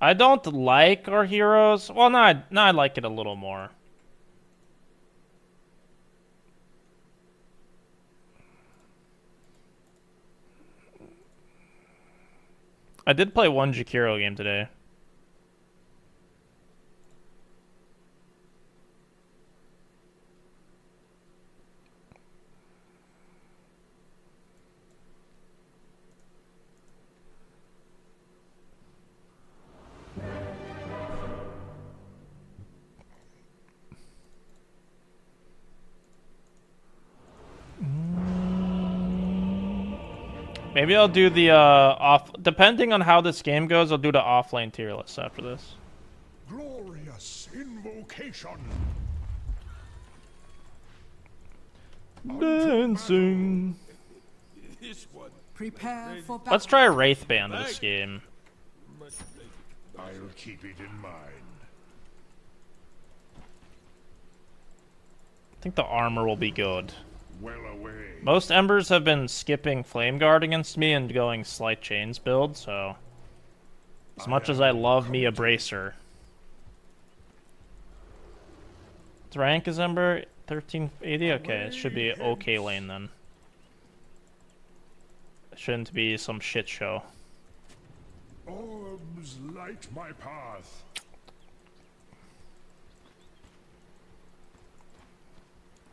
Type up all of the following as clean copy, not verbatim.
I don't like our heroes. Well, now I like it a little more. I did play one Jakiro game today. Maybe I'll do the off. Depending on how this game goes, I'll do the offlane tier list after this. Glorious invocation. Dancing. Prepare for battle. Let's try a Wraith Band this game. I'll keep it in mind. I think the armor will be good. Well away. Most Embers have been skipping Flame Guard against me and going Slight Chains build, so... As much as I love me a Bracer. Its rank is Ember? 1380? Okay, it should be okay lane then. It shouldn't be some shit show. Orbs light my path.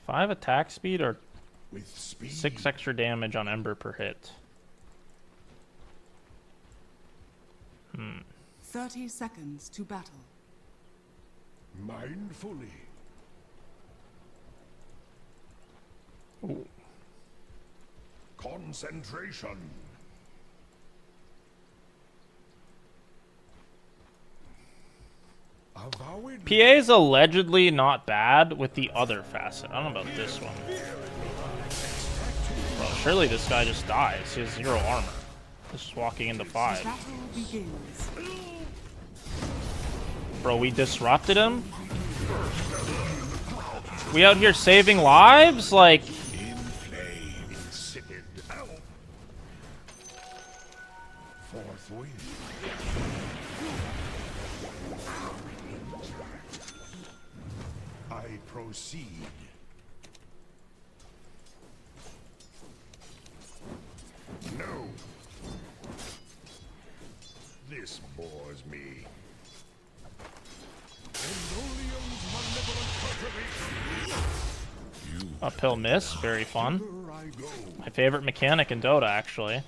5 attack speed or With speed. 6 extra damage on Ember per hit. 30 seconds to battle. Mindfully. Ooh. Concentration. Avowed. PA is allegedly not bad with the other facet. I don't know about this one. Bro, surely this guy just dies. He has 0 armor. Just walking into 5. Battle begins. Bro, we disrupted him? We out here saving lives? Like... Insipid. Forthwith. I proceed. No. This bores me. Endolium's malevolent perturbation. Uphill miss, very fun. Here I go. My favorite mechanic in Dota, actually.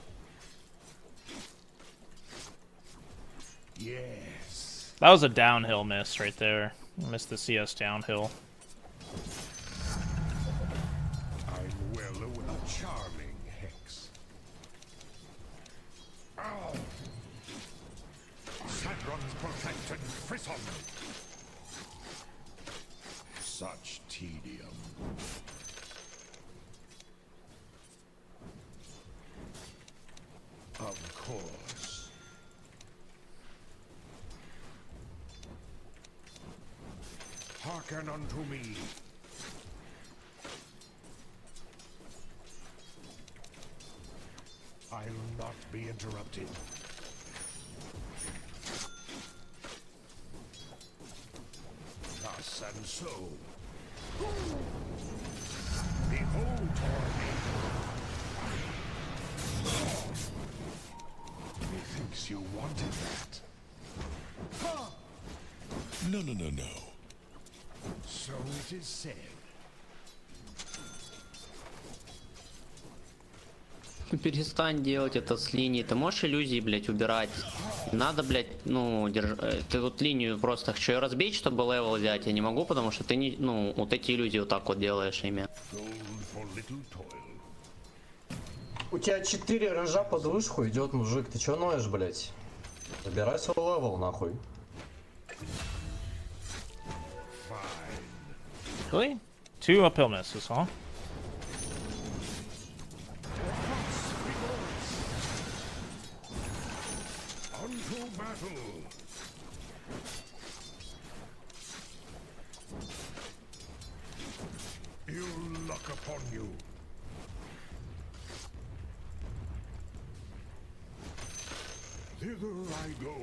Yes. That was a downhill miss right there. Missed the CS downhill. I'm well aware. A charming hex. Ow! Sadron's protected frisson. Such tedium. Of course. Hearken unto me. I'll not be interrupted. Thus and so. Behold, methinks you wanted that. No. So it is said. Перестань делать это с линии. Ты можешь иллюзии, блять, убирать? Надо, блять, ну, ты тут линию просто хочу разбить, чтобы левел взять. Я не могу, потому что ты не, ну, вот эти иллюзии вот так вот делаешь ими. У тебя 4 рожа под вышку идет, мужик. Ты чё ноешь, блять? Забирай свой левел, нахуй. Really? 2 uphill misses, huh? Unto battle. Ill luck upon you. Thither I go.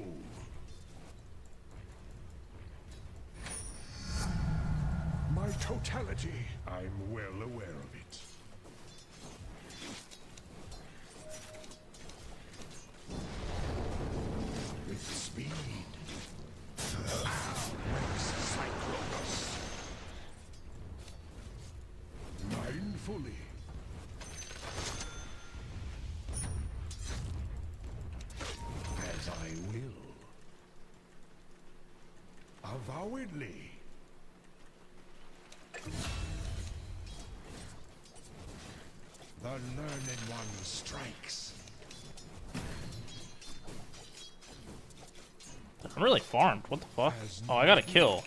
totality. I'm well aware of it. With speed. Cyclonus. Mindfully. As I will. Avowedly. The learned one strikes. I'm really farmed. What the fuck? Oh, I got a kill.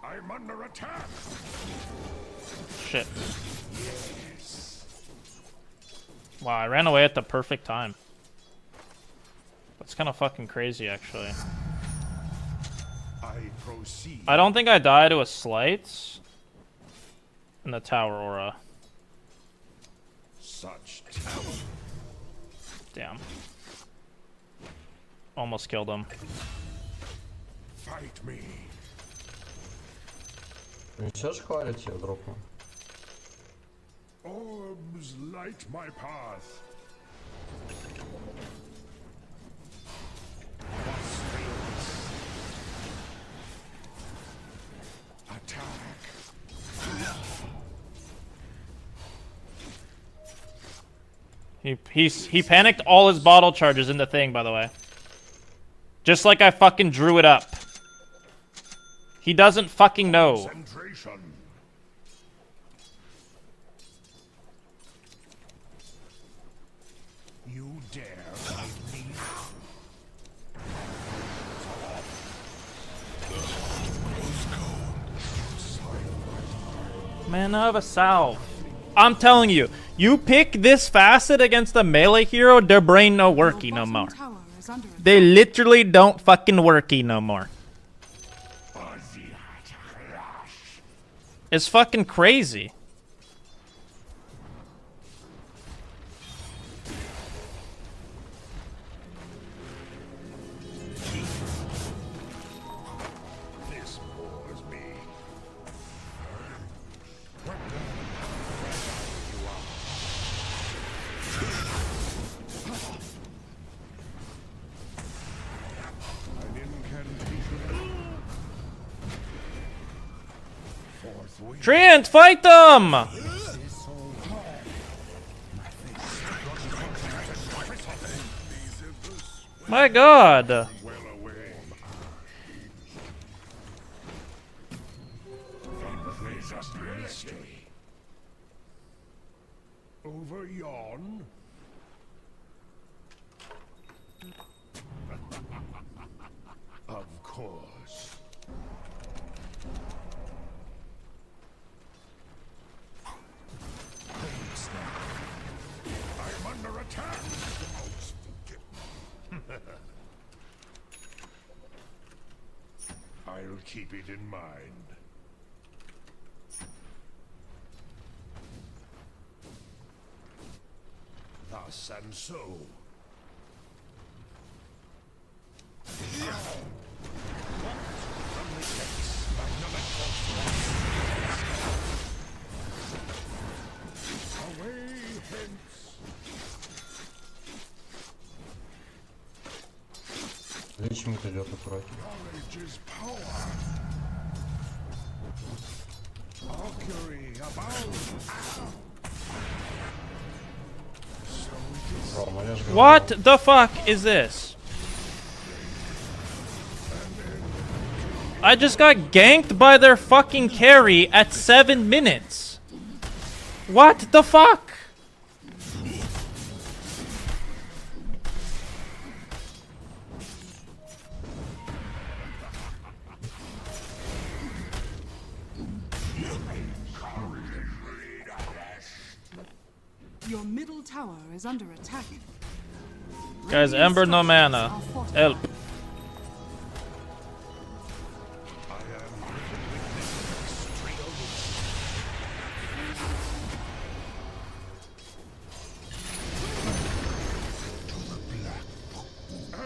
I'm under attack. Shit. Wow, I ran away at the perfect time. That's kind of fucking crazy, actually. I proceed. I don't think I die to a slight in the tower aura. Such talent. Damn. Almost killed him. Fight me. Ничего ж хвалить я дропну. Orbs light my path. Attack. He panicked all his bottle charges in the thing, by the way. Just like I fucking drew it up. He doesn't fucking know. Concentration. You dare fight me? Man of a salve. I'm telling you, you pick this facet against a melee hero, their brain no worky Your no bottom more. tower is under attack. They literally don't fucking worky no more. It's fucking crazy. This bores me. An incantation. Forthwith. Treant, fight them! My god. Well away. Just mystery. Over yon. Of course. I'm under attack. I'll keep it in mind. Thus and so. Away hence. Личмит идет аккуратнее. Knowledge is power. Augury about. So this Рома, я ж говорю. What the fuck is this? I just got ganked by their fucking carry at 7 minutes. What the fuck? Your middle tower is under attack. Guys, Radiant Ember no structures mana. are fortified. Help.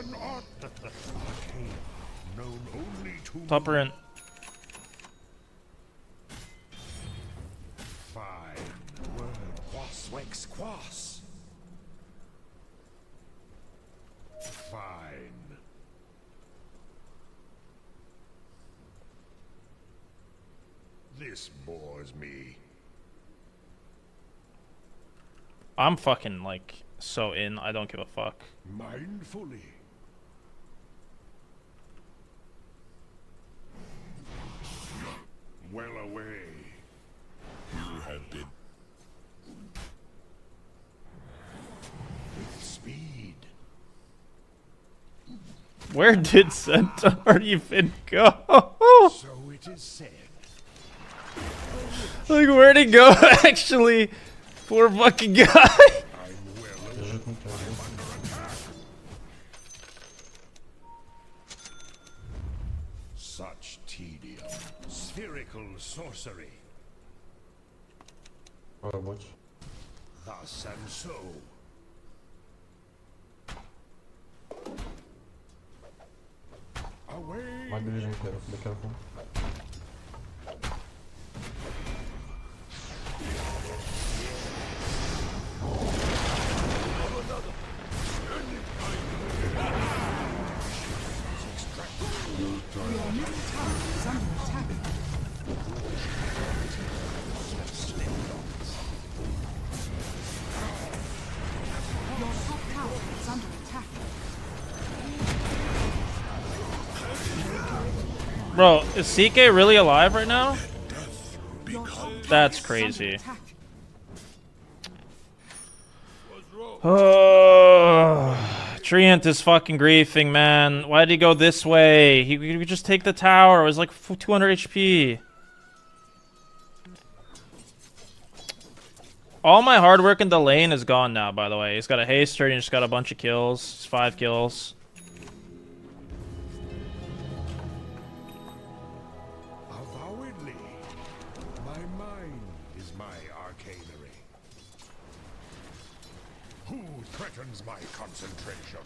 An art arcane known only to Top her in. fine word. Quas wex quas. Fine. This bores me. I'm fucking like so in. I don't give a fuck. Mindfully. Well away. You have been. With speed. Where did Centaur even go? So it is said. Like, where'd he go? Actually, poor fucking guy. I'm well aware. Лежит на траве. Such tedium. Spherical sorcery. По работе. Thus and so. Away. Маг ближе к первому. Be careful. Your middle tower is under attack. Your top tower is under attack. Bro, is CK really alive right now? Your top tower That's is crazy. under attack. Oh, Treant is fucking griefing, man. Why did he go this way? He could just take the tower. It was like 200 HP. All my hard work in the lane is gone now, by the way. He's got a haster and he just got a bunch of kills. It's 5 kills. Avowedly. My mind is my arcanery. Who threatens my concentration?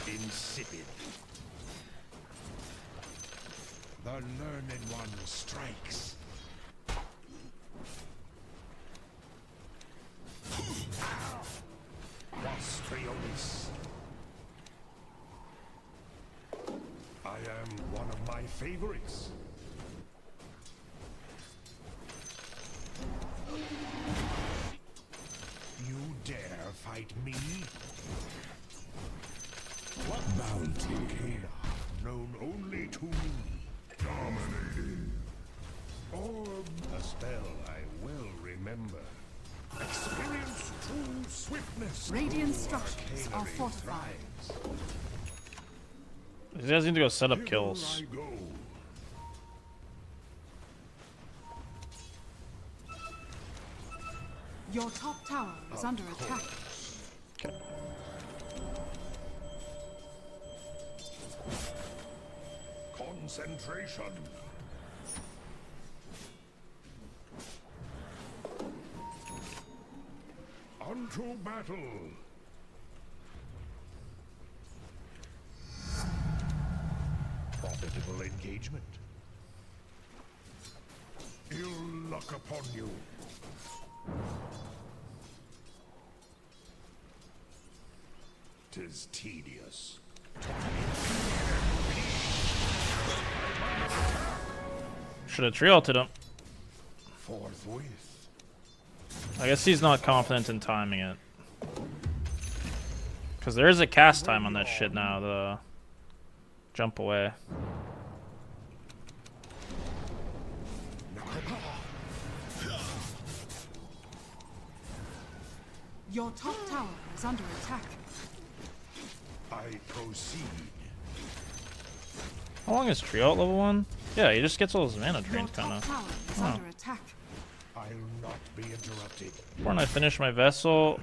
Insipid. The learned one strikes. Rostriolis. I am one of my favorites. You dare fight me? What bounty? Known only to me. Dominating. Orb, a spell I well remember. Experience true swiftness. Radiant through structures are arcanery fortified. thrives. These guys need to go set up Hither kills. I go. Your top tower is under attack. Concentration. Unto battle. Profitable engagement. Ill luck upon you. Tis tedious. Should have trio ulted him. Forthwith. I guess he's not confident in timing it. Because there is a cast time on that shit now, the jump away. Your top tower is under attack. I proceed. How long is trio at level 1? Yeah, he just gets all his mana Your drained, top kinda. tower is Oh. under attack. I'll not be interrupted. When I finish my vessel,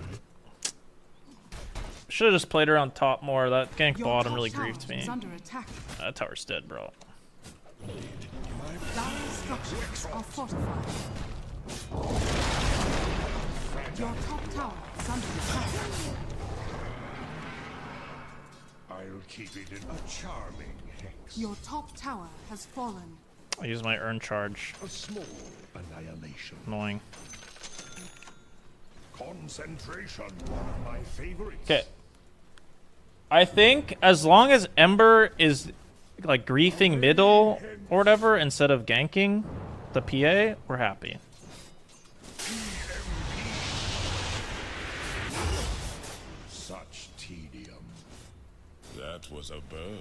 should have just played around top more. That gank Your bottom top really tower griefed me. is under attack. That tower's dead, bro. Dire structures are fortified. Your top tower is under attack. keep it in a charming hex. Your top tower has fallen. I use my urn charge. A small annihilation. Annoying. Concentration, one of my favorites. Okay. I think as long as Ember is like griefing middle or whatever instead of ganking the PA, we're happy. Such tedium. That was a burn.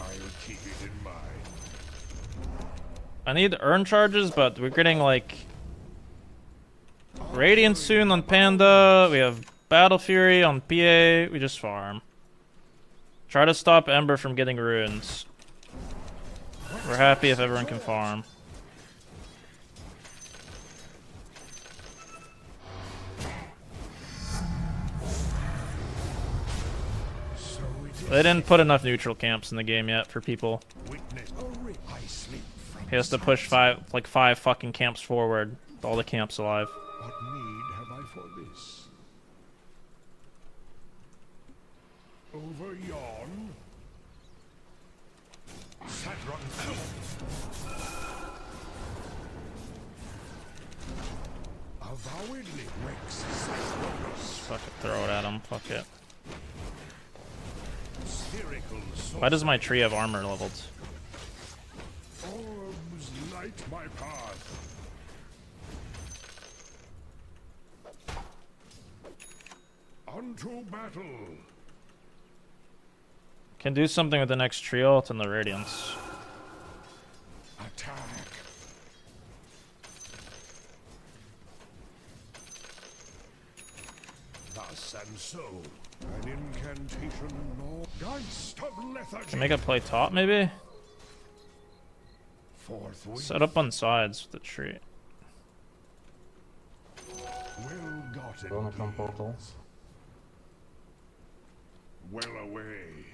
I'll keep it in mind. I need urn charges, but we're getting like Radiant soon on Panda. We have Battle Fury on PA. We just farm. Try to stop Ember from getting runes. We're happy if everyone can farm. They didn't put enough neutral camps in the game yet for people. He has to push five fucking camps forward. With all the camps alive. What need have I for this? Over yon. Sadron. Avowedly Rex Sadronos. Fuck it, throw it at him. Fuck it. Spherical Why does my tree have armor leveled? orbs light my path. Unto battle. Can do something with the next trio. It's in the Radiance. Attack. Thus and so. An incantation nor Geist of lethargy. Can make a play top maybe? Forthwith. Set up on sides with the tree. Well gotten. Gonna come portal. Well away.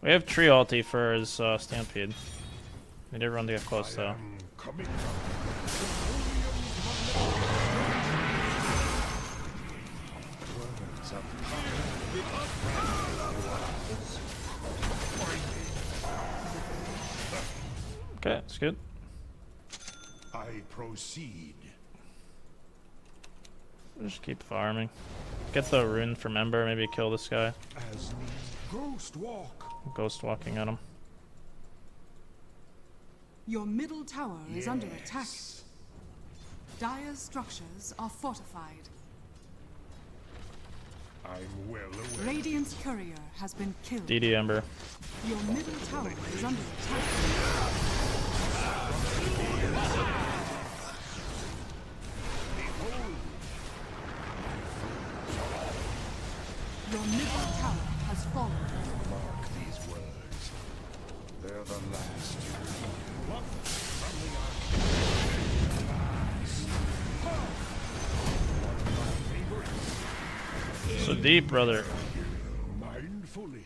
We have tree ulti for his stampede. Need everyone to get close though. I'm coming. Okay, it's good. I proceed. Just keep farming. Get the rune from Ember, maybe kill this guy. As need. Ghost walk. Ghost walking at him. Your middle tower is under attack. Dire's structures are fortified. I'm well aware. Radiant's courier has been killed. DD Ember. Your middle tower is under attack. Your middle tower has fallen. Mark these words. They're the last you hear. What? From the arch. One of my favorites. So deep, brother. Mindfully.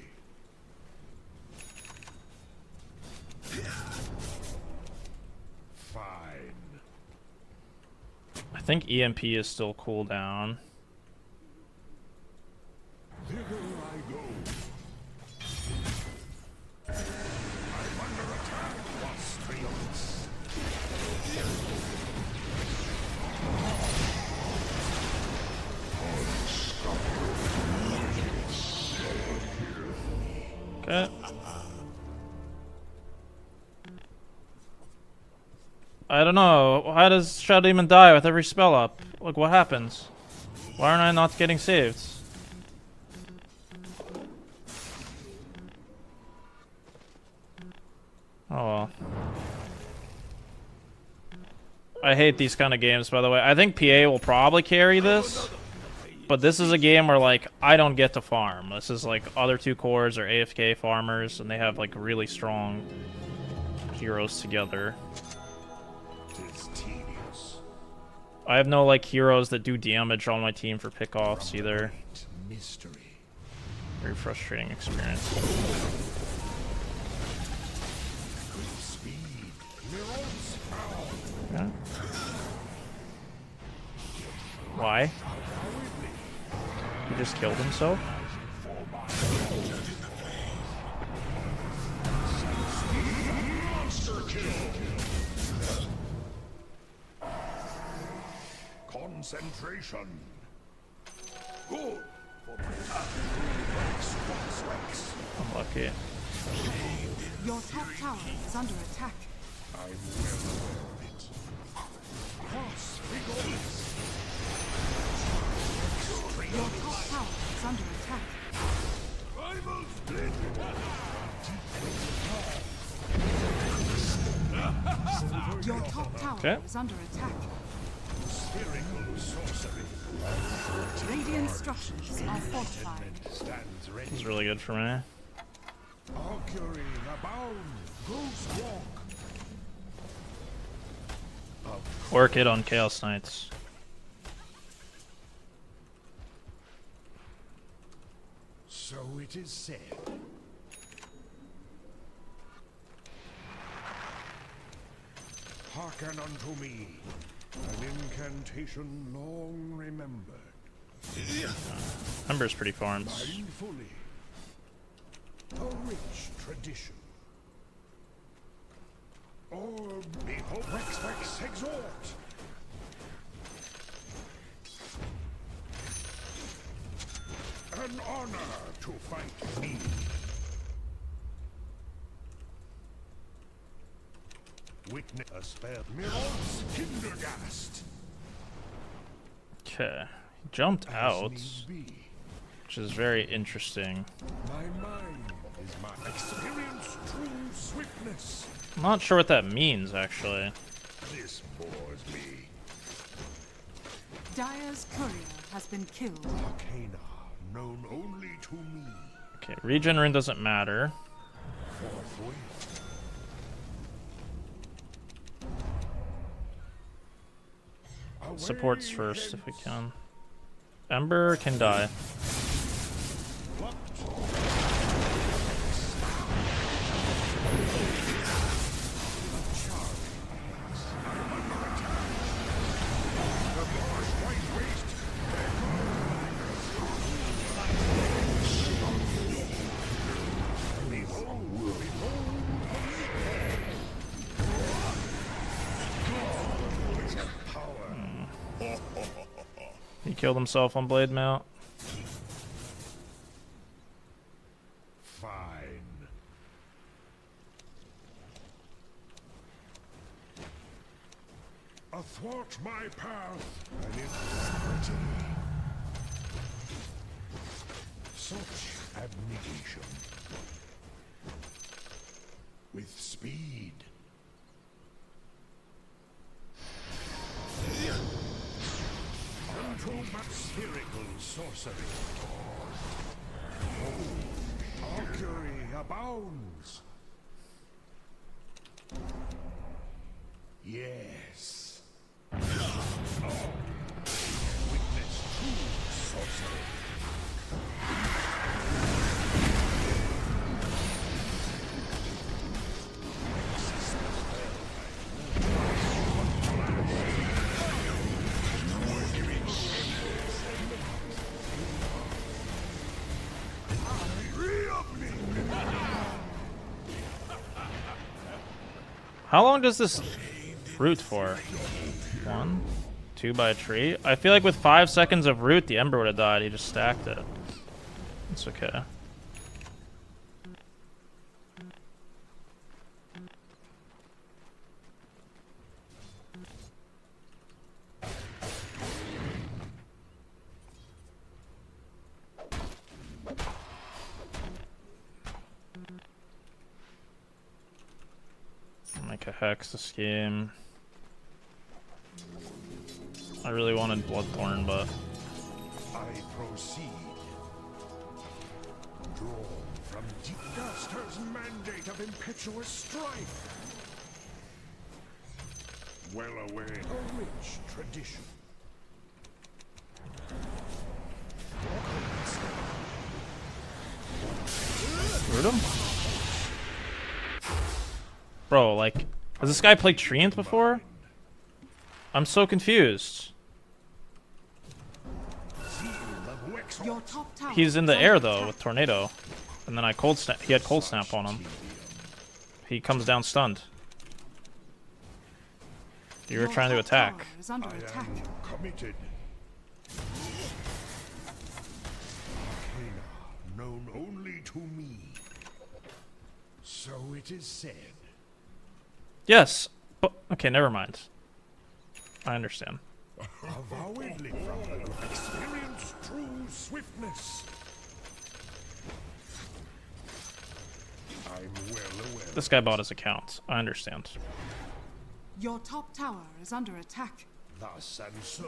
Fine. I think EMP is still cooldown. Thither I go. I'm under attack, Austrians. Okay. I don't know. How does Shadow Demon die with every spell up? Like, what happens? Why aren't I not getting saved? Oh well. I hate these kind of games, by the way. I think PA will probably carry this. But this is a game where, like, I don't get to farm. This is, like, other two cores are AFK farmers, and they have, like, really strong heroes together. Tis tedious. I have no, like, heroes that do damage on my team for pickoffs either. Mystery. Very frustrating experience. Speed. Mirrors power. Yeah. Why? just killed himself. Monster kill. Concentration. Good. Unlucky. Your top tower is under attack. I'm well aware of it. Cross regardless. Your top tower is under attack. Rival split. Your top tower Okay. is under attack. Spherical sorcery. Radiant structures are fortified. Stands ready. This is really good for me. Augury abound. Ghost walk. Orchid on Chaos Knights. So it is said. Hearken unto me, an incantation long remembered. Ember's pretty farmed. Mindfully, a rich tradition. Or behold, Rex exhort. An honor to fight me. Witness a spell. Mirrors Hindergast. Okay. He jumped out, As need be. which is very interesting. My mind is my experience, true swiftness. I'm not sure what that means, actually. This bores me. Dire's courier has been killed. Arcana, known only to me. Okay, regen rune doesn't matter. Forthwith. Supports first if we can. Ember can die. He killed himself on blade mount. Fine. Athwart my path, an infirmity. Such abnegation. With speed. Unto my spherical sorcery. Oh, augury abounds. Yes. Oh. Witness true sorcery. How long does this root for? 1? 2 by a tree? I feel like with 5 seconds of root, the Ember would have died. He just stacked it. It's okay. Make a hex this game. I really wanted Bloodthorn, but I proceed. Drawn from deep Duster's mandate of impetuous strife. Well aware, a rich tradition. root him? Bro, like, has this guy played Treant before? I'm so confused. Zeal of Wex Your top tower He's in the is air under though attack. with tornado, and then I cold snap. He had cold snap on him. He comes down stunned. You were Your trying to top attack. tower is under attack. Committed. Arcana, known only to me. So it is said. Yes, but okay, never mind. I understand. Avowedly from the experience true swiftness. I'm well aware. This guy bought his account. I understand. Your top tower is under attack. Thus and so,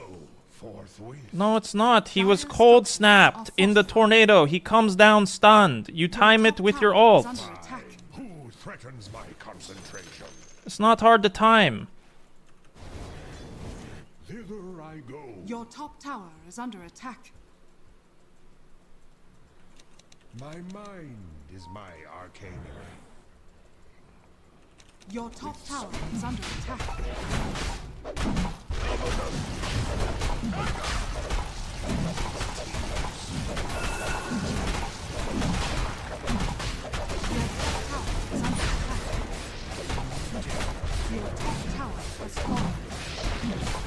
forthwith. No, it's not. He was cold snapped in the tornado. He comes down stunned. You time it with your ult. Under attack. Who threatens my concentration? It's not hard to time. Thither I go. Your top tower is under attack. My mind is my arcana. Your top tower is under attack. Your top tower has fallen.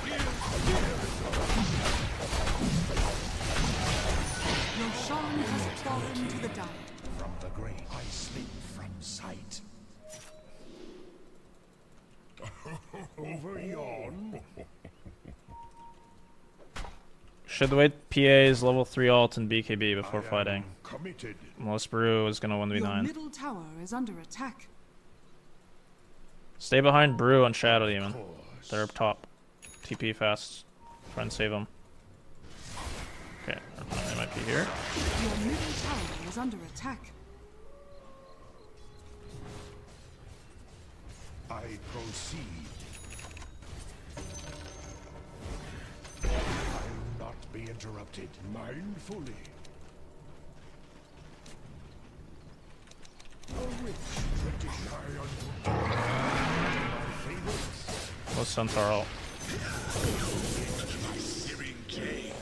Your Shan has fallen to the dire. From the grave I slip from sight. Over yon. Should wait PA's level 3 ult and BKB before I am fighting. committed. Unless Brew is gonna Your 1v9. middle tower is under attack. Stay behind Brew and Shadow Demon. Course. They're up top. TP fast. Try and save them. Okay, they might be here. Your middle tower is under attack. I proceed. I'll not be interrupted mindfully. A rich tradition I unto my favorites. What's Centaur ult? My searing gaze.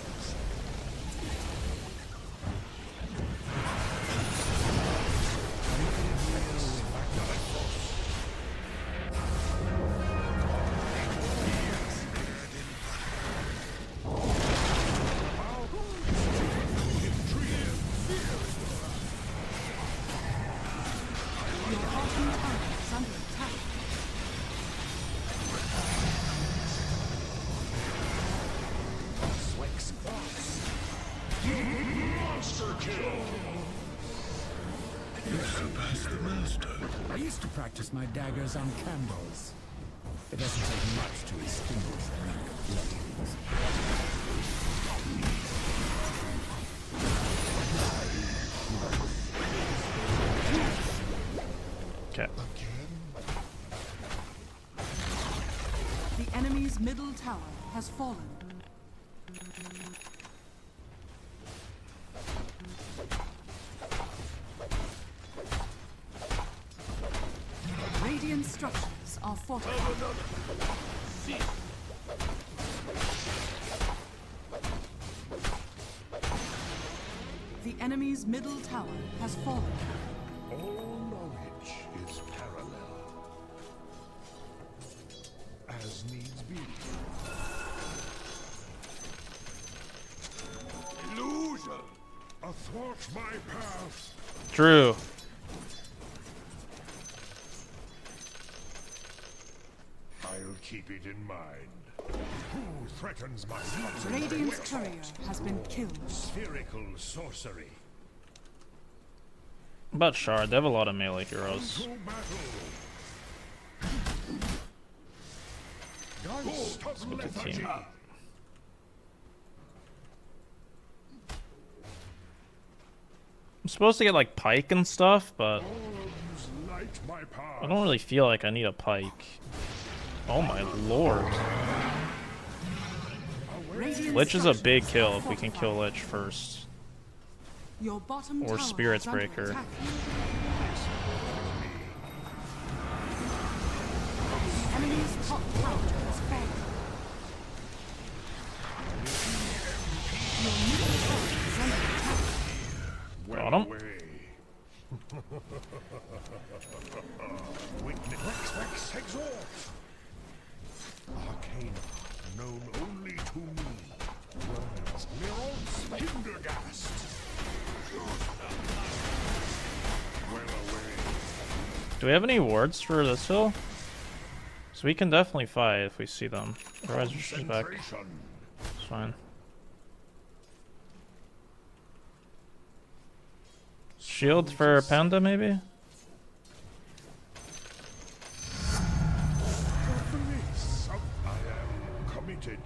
Your bottom tower is under attack. Swix boss. Monster kill. You surpassed the master. I used to practice my daggers on candles. It doesn't take much to extinguish rank flames. Okay. The enemy's middle tower has fallen. Radiant structures are fortified. The enemy's middle tower has fallen. All knowledge is parallel. As needs be. Illusion! Athwart my path! Drew. I'll keep it in mind. Who threatens my concentration? Radiant's courier has been killed. Spherical sorcery. About Shard, they have a lot of melee heroes. To battle! Ghost of lethargy! team. I'm supposed to get like Pike and stuff, but Arms light my path. I don't really feel like I need a Pike. Oh my lord. Radiant Lich is a big structures kill are if we can kill Lich first. Your bottom Or tower Spirit's is under Breaker. attack. Enemy's top tower has fallen. Your middle tower is under attack. Got him. Witness Vex exalt. Arcana, known only to me. Words, Mirrors, Hindergast. Well away. Do we have any wards for this hill? So we can definitely fight if we see them. Otherwise, we're just back. Concentration. It's fine. Shield for Panda, maybe? I am committed.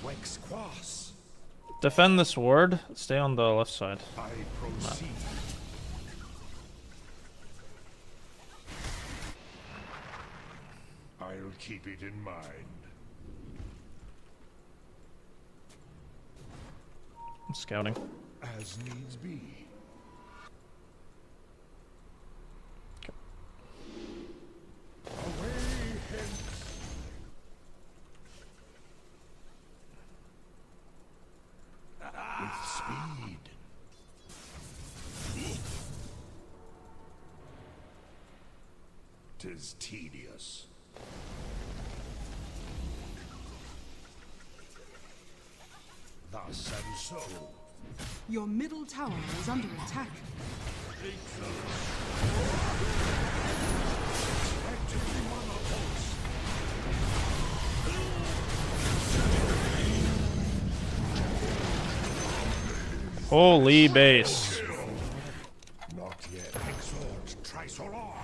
Quas quas. Defend this ward. Stay on the left side. I proceed. I'll keep it in mind. I'm scouting. As needs be. Away hence. With speed. Tis tedious. Thus and so. Your middle tower is under attack. Holy base. Not yet. Exalt Trisolar.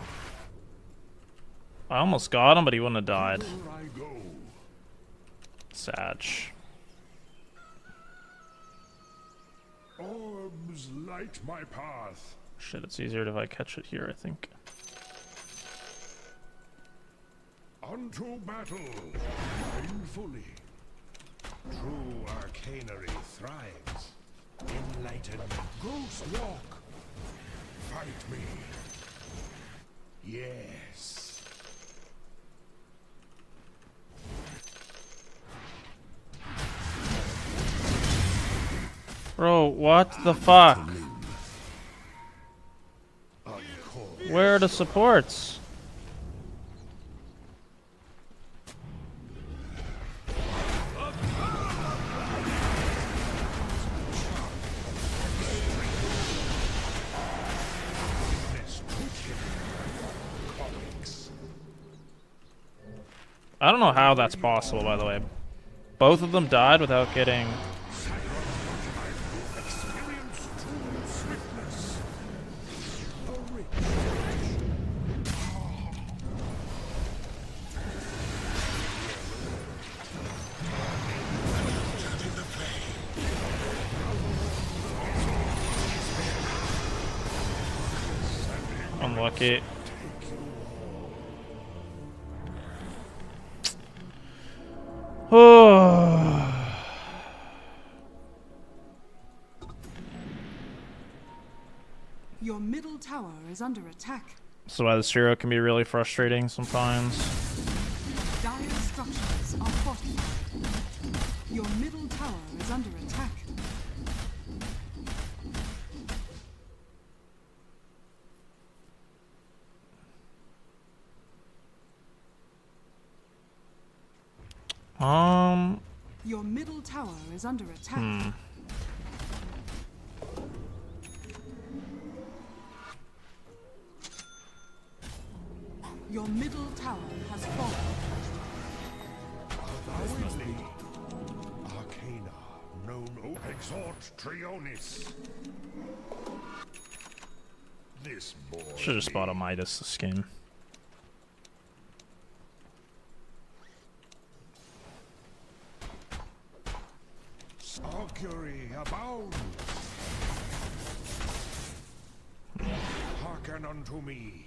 I almost got him, but he wouldn't have died. Here I go. Sad. Orbs light my path. Shit, it's easier if I catch it here, I think. Unto battle. Painfully. True arcanery thrives. Enlightened. Ghost walk. Fight me. Yes. Bro, what the fuck? Where are the supports? I don't know how that's possible, by the way. Both of them died without getting... Unlucky. Oh. Your middle tower is under attack. So why this hero can be really frustrating sometimes. Dire structures are fortified. Your middle tower is under attack. Your middle tower is under attack. Your middle tower has fallen. Arcana, known exalt Trionis. This boy. Should have just bought a Midas this game. Augury abounds. Hearken unto me.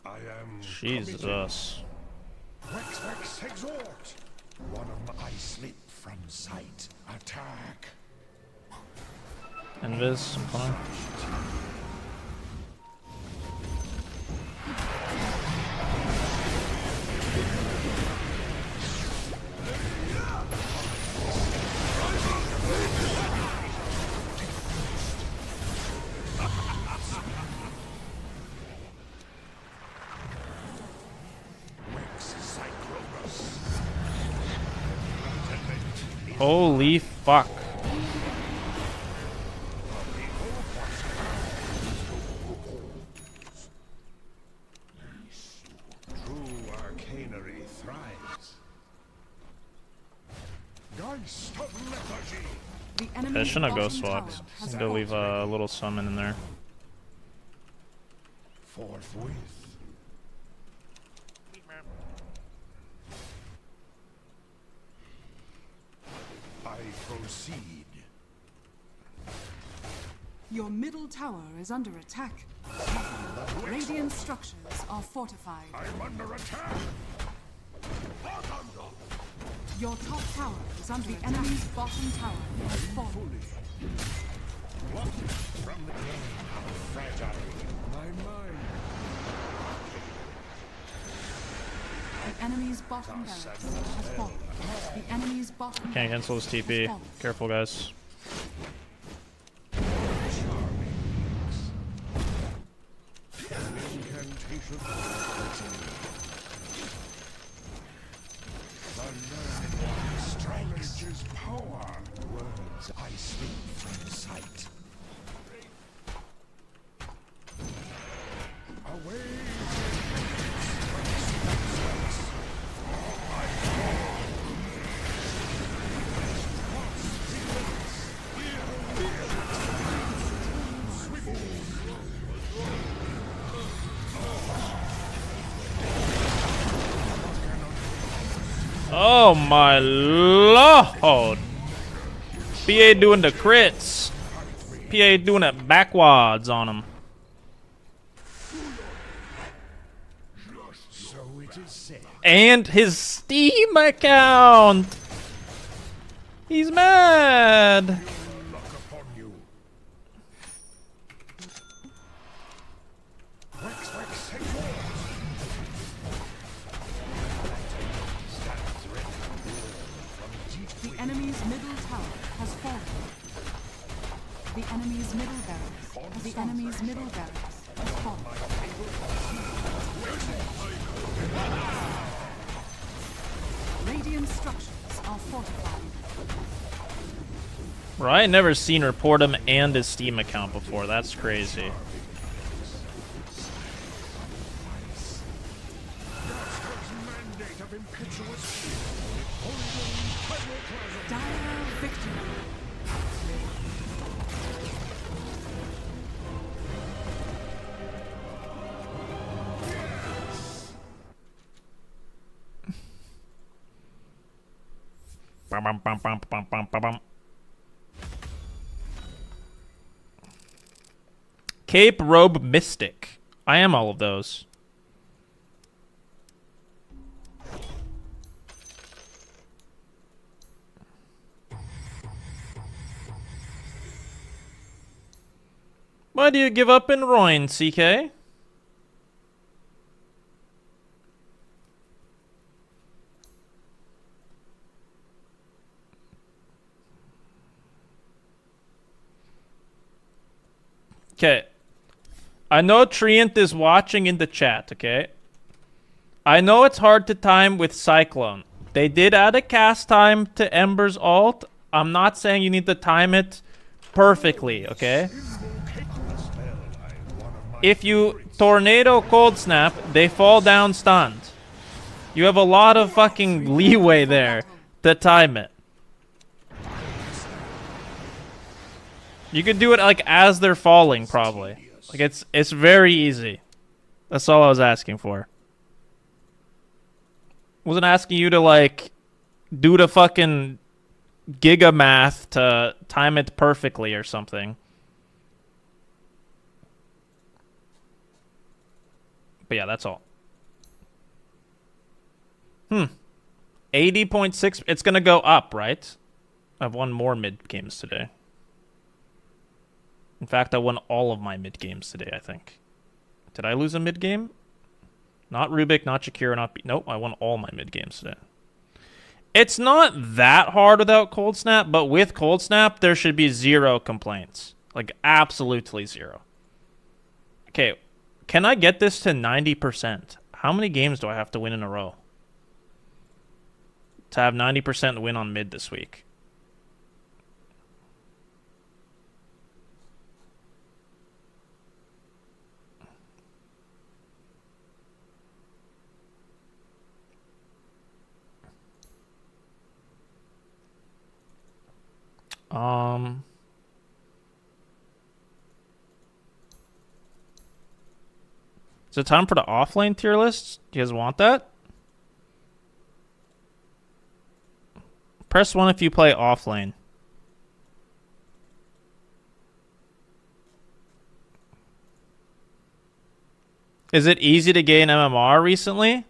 I am Jesus. Vex exalt. One of my slip from sight. Attack. Invis, I'm fine. Holy fuck. True arcanery thrives. Geist of lethargy. The I enemy's shouldn't have bottom ghost swapped. tower I has need to leave fallen. a little summon in there. Forthwith. I proceed. Your middle tower is under attack. Radiant structures are fortified. I'm under attack. Your top tower is under the enemy's bottom tower has fallen. From the game, how fragile my mind. The enemy's bottom barracks has fallen. The enemy's bottom Can't cancel his TP. Careful, guys. Incantation. Knowledge is power. Words I speak from sight. Away. Oh my lord! PA doing the crits. PA doing it backwards on him. So it is said. And his Steam account! He's mad! Luck upon you. Wax, wax, take yours. Stands ready. From deep The enemy's middle tower has fallen. The enemy's middle barracks. The enemy's middle barracks has fallen. Radiant structures are fortified. Right? Never seen report him and his Steam account before. That's crazy. mandate of impetuous. Dire victory. Bum, bum, bum, bum, bum, bum, bum, bum. Cape Robe Mystic. I am all of those. Why do you give up in Roin, CK? Okay. I know Trient is watching in the chat, okay? I know it's hard to time with Cyclone. They did add a cast time to Ember's ult. I'm not saying you need to time it perfectly, okay? If you Tornado Cold Snap, they fall down stunned. You have a lot of fucking leeway there to time it. You could do it like as they're falling, probably. Like it's very easy. That's all I was asking for. Wasn't asking you to like do the fucking giga math to time it perfectly or something. But yeah, that's all. 80.6. It's gonna go up, right? I've won more mid games today. In fact, I won all of my mid games today, I think. Did I lose a mid game? Not Rubik, not Shakira, not... Nope, I won all my mid games today. It's not that hard without Cold Snap, but with Cold Snap, there should be zero complaints. Like, absolutely zero. Okay, can I get this to 90%? How many games do I have to win in a row to have 90% win on mid this week? Is it time for the offlane tier list? Do you guys want that? Press 1 if you play offlane. Is it easy to gain MMR recently?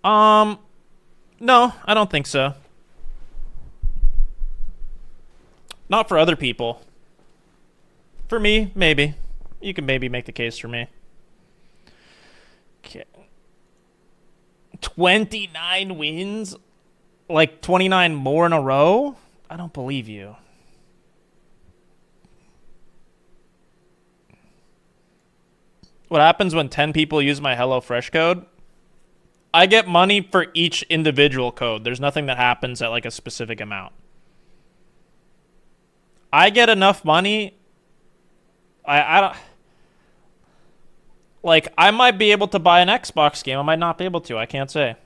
No, I don't think so. Not for other people. For me, maybe. You can maybe make the case for me. Okay. 29 wins? Like 29 more in a row? I don't believe you. What happens when 10 people use my HelloFresh code? I get money for each individual code. There's nothing that happens at like a specific amount. I get enough money. I don't... Like, I might be able to buy an Xbox game. I might not be able to. I can't say.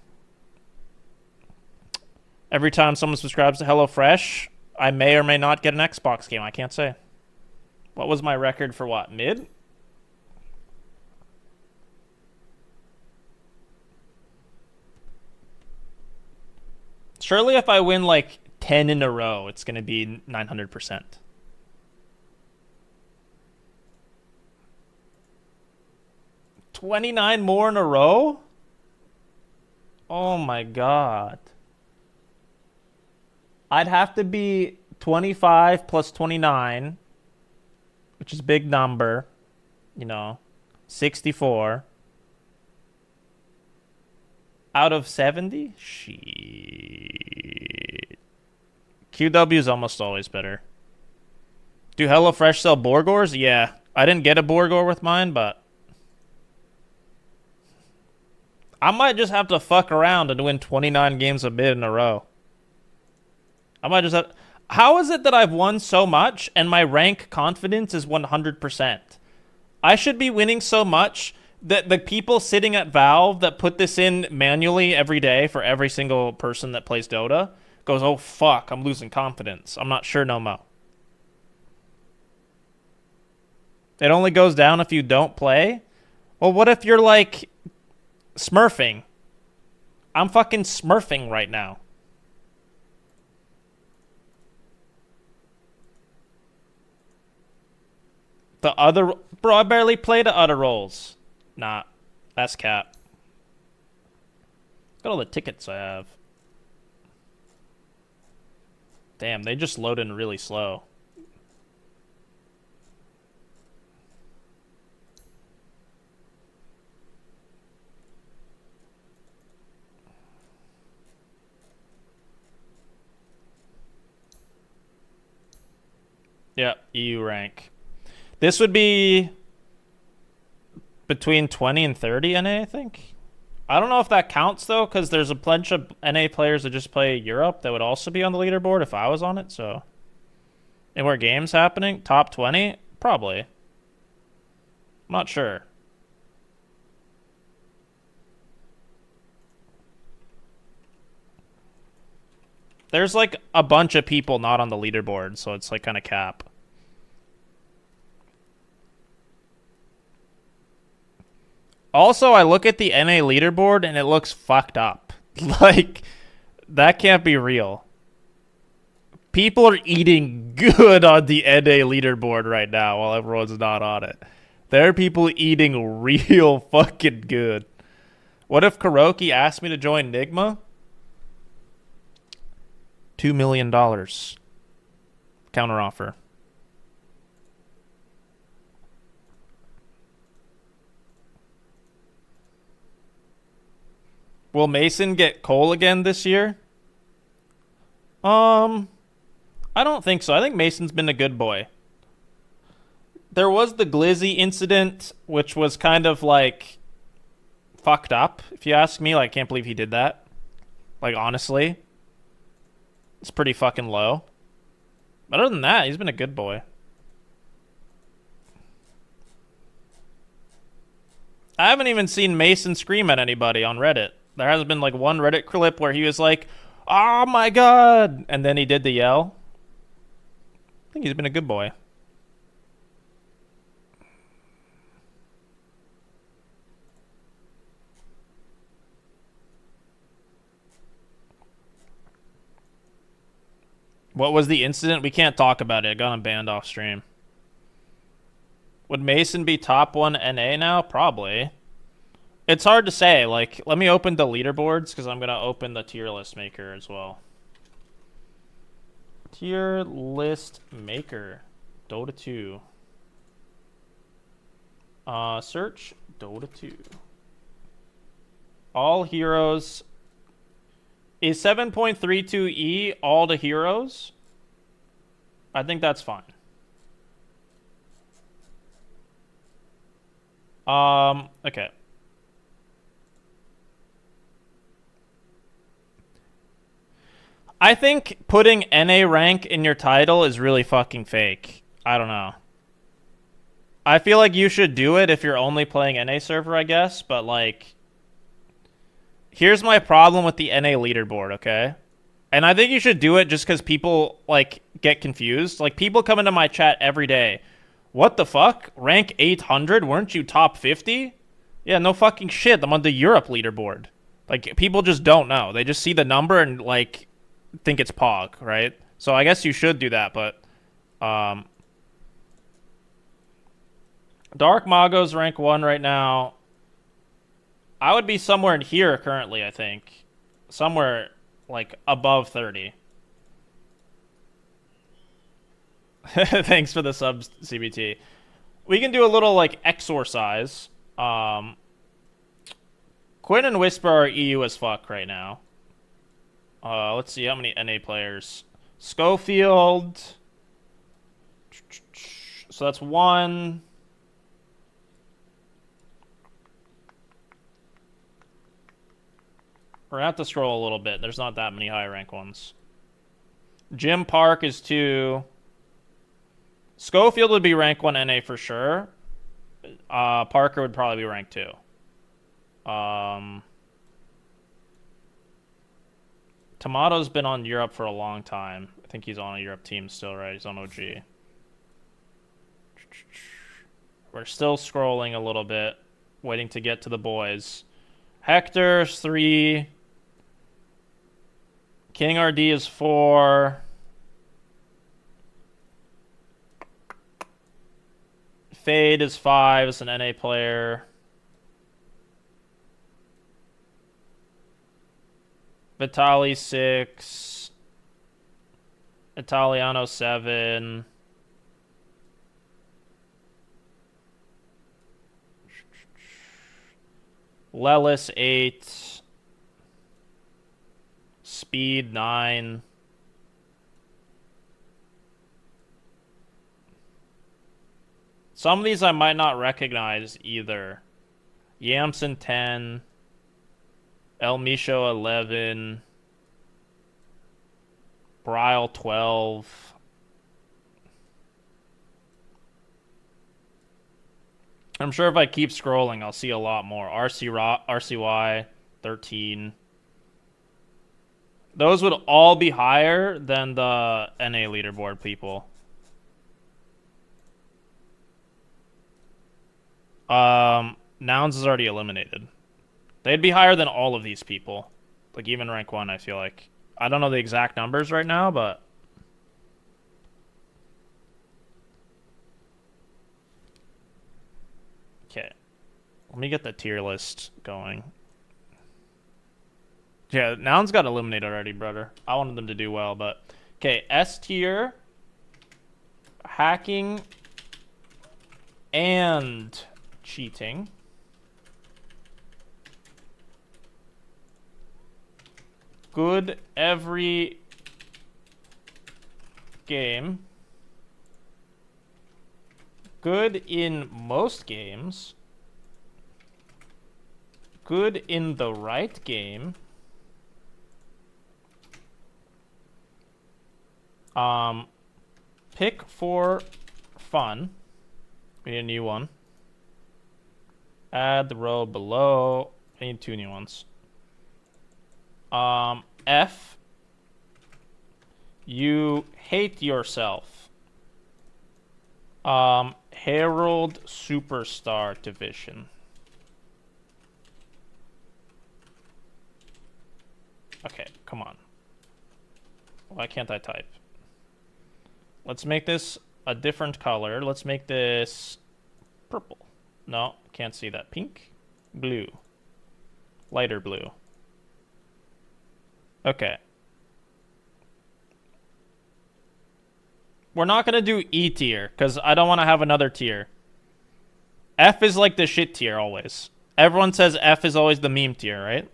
Every time someone subscribes to HelloFresh, I may or may not get an Xbox game. I can't say. What was my record for what? Mid? Surely if I win like 10 in a row, it's going to be 900%. $29 more in a row? Oh my god. I'd have to be 25 plus 29, which is a big number, you know, 64. Out of 70? Shit. QW is almost always better. Do HelloFresh sell Borgors? Yeah. I didn't get a Borgor with mine, but I might just have to fuck around and win 29 games of mid in a row. I might just have... How is it that I've won so much and my rank confidence is 100%? I should be winning so much that the people sitting at Valve that put this in manually every day for every single person that plays Dota goes, oh fuck, I'm losing confidence. I'm not sure no mo. It only goes down if you don't play? Well, what if you're like smurfing? I'm fucking smurfing right now. The other... Bro, I barely play the other roles. Nah, that's cap. Look at all the tickets I have. Damn, they just load in really slow. Yep, EU rank. This would be between 20 and 30 NA, I think. I don't know if that counts, though, because there's a bunch of NA players that just play Europe that would also be on the leaderboard if I was on it, so... And where games happening? Top 20? Probably. I'm not sure. There's, like, a bunch of people not on the leaderboard, so it's, like, kind of cap. Also, I look at the NA leaderboard and it looks fucked up. Like, that can't be real. People are eating good on the NA leaderboard right now while everyone's not on it. There are people eating real fucking good. What if Kuroki asked me to join Nigma? $2 million. Counteroffer. Will Mason get Cole again this year? I don't think so. I think Mason's been a good boy. There was the Glizzy incident, which was kind of like fucked up, if you ask me. Like, I can't believe he did that. Like, honestly. It's pretty fucking low. But other than that, he's been a good boy. I haven't even seen Mason scream at anybody on Reddit. There hasn't been like one Reddit clip where he was like, oh my god, and then he did the yell. I think he's been a good boy. What was the incident? We can't talk about it. I got him banned off stream. Would Mason be top 1 NA now? Probably. It's hard to say. Like, let me open the leaderboards because I'm going to open the tier list maker as well. Tier list maker. Dota 2. Search Dota 2. All heroes. Is 7.32E all the heroes? I think that's fine. Okay. I think putting NA rank in your title is really fucking fake. I don't know. I feel like you should do it if you're only playing NA server, I guess, but like... Here's my problem with the NA leaderboard, okay? And I think you should do it just because people, like, get confused. Like, people come into my chat every day. What the fuck? Rank 800? Weren't you top 50? Yeah, no fucking shit. I'm on the Europe leaderboard. Like, people just don't know. They just see the number and, like, think it's Pog, right? So I guess you should do that, but... Dark Mago's rank 1 right now. I would be somewhere in here currently, I think. Somewhere, like, above 30. Thanks for the subs, CBT. We can do a little, like, exorcise. Quinn and Whisper are EU as fuck right now. Let's see how many NA players. Schofield. So that's 1... We're going to have to scroll a little bit. There's not that many high rank ones. Jim Park is 2. Schofield would be rank 1 NA for sure. Parker would probably be rank 2. Tomato's been on Europe for a long time. I think he's on a Europe team still, right? He's on OG. We're still scrolling a little bit. Waiting to get to the boys. Hector's 3. King RD is 4. Fade is 5 as an NA player. Vitali 6. Italiano 7. Lelis 8. Speed 9. Some of these I might not recognize either. Yamson 10. El Micho 11. Bryle 12. I'm sure if I keep scrolling, I'll see a lot more. RCY 13. Those would all be higher than the NA leaderboard people. Nouns is already eliminated. They'd be higher than all of these people. Like, even rank 1, I feel like. I don't know the exact numbers right now, but... Okay. Let me get the tier list going. Yeah, Nouns got eliminated already, brother. I wanted them to do well, but... Okay, S tier. Hacking. And cheating. Good every game. Good in most games. Good in the right game. Pick for fun. We need a new one. Add the row below. I need 2 new ones. F. You hate yourself. Herald Superstar Division. Okay, come on. Why can't I type? Let's make this a different color. Let's make this purple. No, can't see that. Pink? Blue. Lighter blue. Okay. We're not going to do E tier, because I don't want to have another tier. F is like the shit tier always. Everyone says F is always the meme tier, right?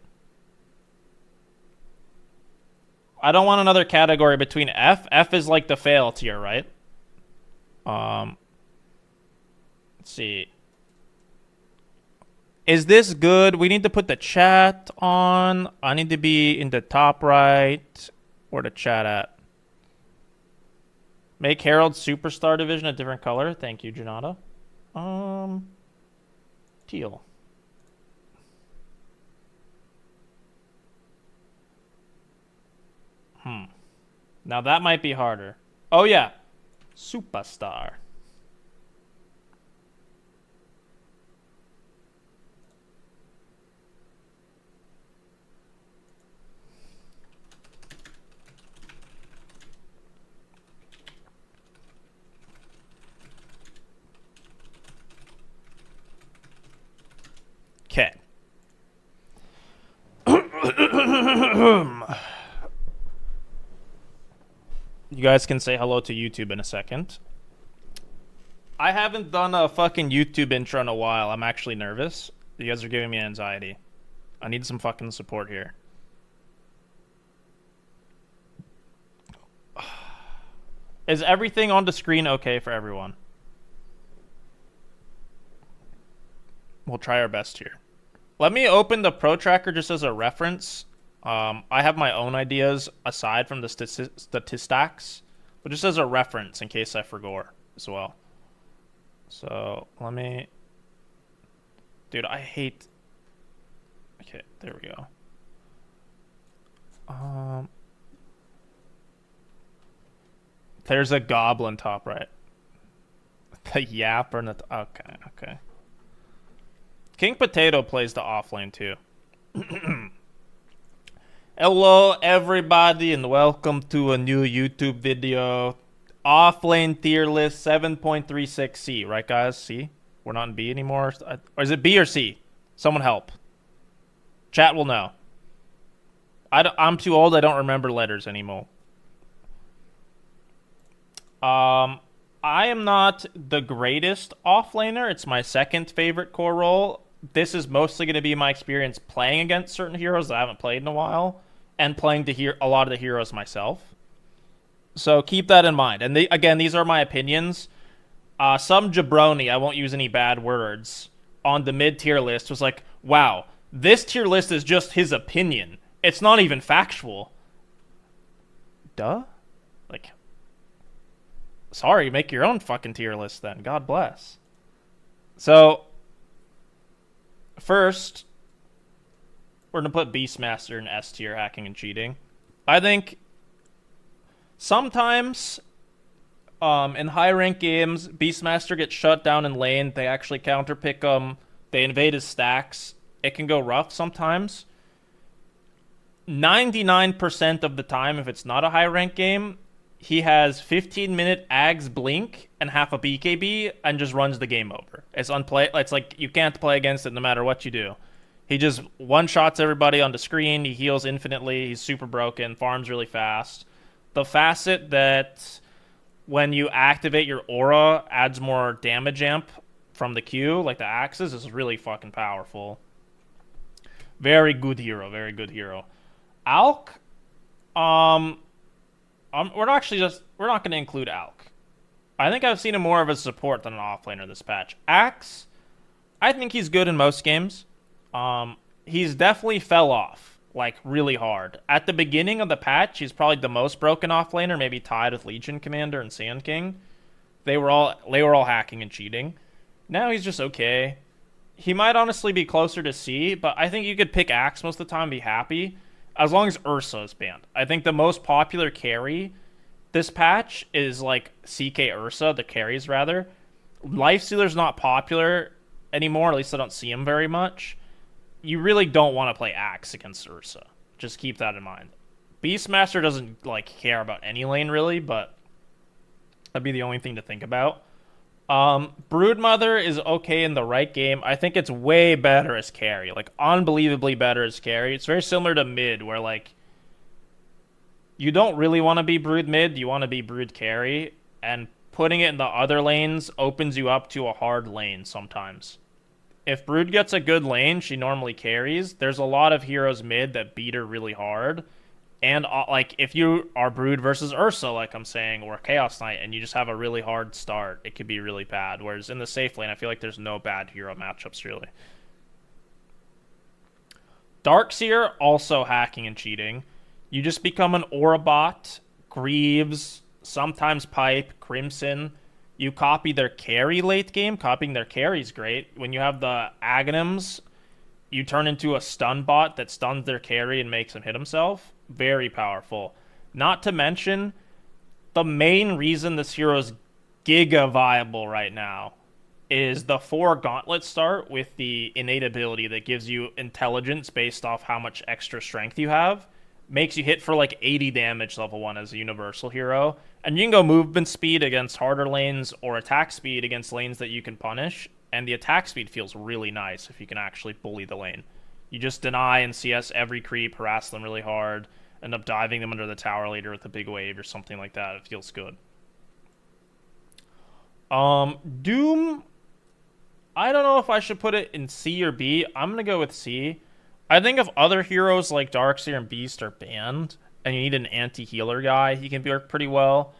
I don't want another category between F. F is like the fail tier, right? Let's see. Is this good? We need to put the chat on. I need to be in the top right. Where the chat at? Make Herald Superstar Division a different color. Thank you, Janata. Teal. Now that might be harder. Oh yeah. Superstar. Okay. You guys can say hello to YouTube in a second. I haven't done a fucking YouTube intro in a while. I'm actually nervous. You guys are giving me anxiety. I need some fucking support here. Is everything on the screen okay for everyone? We'll try our best here. Let me open the Pro Tracker just as a reference. I have my own ideas aside from the statistics, but just as a reference in case I forgot as well. So let me... Dude, I hate... Okay, there we go. There's a goblin top right. The yapper and the... Okay, okay. King Potato plays the offlane too. Hello everybody and welcome to a new YouTube video. Offlane tier list 7.36C, right guys? C? We're not in B anymore. Or is it B or C? Someone help. Chat will know. I'm too old, I don't remember letters anymore. I am not the greatest offlaner. It's my second favorite core role. This is mostly going to be my experience playing against certain heroes that I haven't played in a while, and playing a lot of the heroes myself. So keep that in mind. And again, these are my opinions. Some jabroni, I won't use any bad words, on the mid-tier list was like, wow, this tier list is just his opinion. It's not even factual. Duh? Like, sorry, make your own fucking tier list then. God bless. So, first, we're going to put Beastmaster in S tier, hacking and cheating. I think sometimes in high rank games, Beastmaster gets shut down in lane. They actually counterpick him. They invade his stacks. It can go rough sometimes. 99% of the time, if it's not a high rank game, he has 15-minute Ags blink and half a BKB and just runs the game over. It's unplay. It's like you can't play against it no matter what you do. He just one-shots everybody on the screen. He heals infinitely. He's super broken. Farms really fast. The facet that when you activate your aura adds more damage amp from the Q, like the axes, is really fucking powerful. Very good hero. Very good hero. Alk, we're not going to include Alk. I think I've seen him more of a support than an offlaner this patch. Axe, I think he's good in most games. He's definitely fell off, like, really hard. At the beginning of the patch, he's probably the most broken offlaner, maybe tied with Legion Commander and Sand King. They were all hacking and cheating. Now he's just okay. He might honestly be closer to C, but I think you could pick Axe most of the time and be happy. As long as Ursa is banned. I think the most popular carry this patch is like CK Ursa, the carries rather. Lifestealer's not popular anymore, at least I don't see him very much. You really don't want to play Axe against Ursa. Just keep that in mind. Beastmaster doesn't like care about any lane really, but that'd be the only thing to think about. Broodmother is okay in the right game. I think it's way better as carry, like unbelievably better as carry. It's very similar to mid, where like you don't really want to be brood mid, you want to be brood carry, and putting it in the other lanes opens you up to a hard lane sometimes. If brood gets a good lane, she normally carries. There's a lot of heroes mid that beat her really hard. And like if you are brood versus Ursa, like I'm saying, or Chaos Knight, and you just have a really hard start, it could be really bad. Whereas in the safe lane, I feel like there's no bad hero matchups really. Darkseer, also hacking and cheating. You just become an Orabot, Greaves, sometimes Pipe, Crimson. You copy their carry late game. Copying their carry is great. When you have the Aghanims, you turn into a stun bot that stuns their carry and makes him hit himself. Very powerful. Not to mention, the main reason this hero is giga viable right now is the 4 gauntlet start with the innate ability that gives you intelligence based off how much extra strength you have. Makes you hit for like 80 damage level 1 as a universal hero. And you can go movement speed against harder lanes or attack speed against lanes that you can punish. And the attack speed feels really nice if you can actually bully the lane. You just deny and CS every creep, harass them really hard, end up diving them under the tower later with a big wave or something like that. It feels good. Doom, I don't know if I should put it in C or B. I'm going to go with C. I think if other heroes like Darkseer and Beast are banned, and you need an anti-healer guy, he can work pretty well.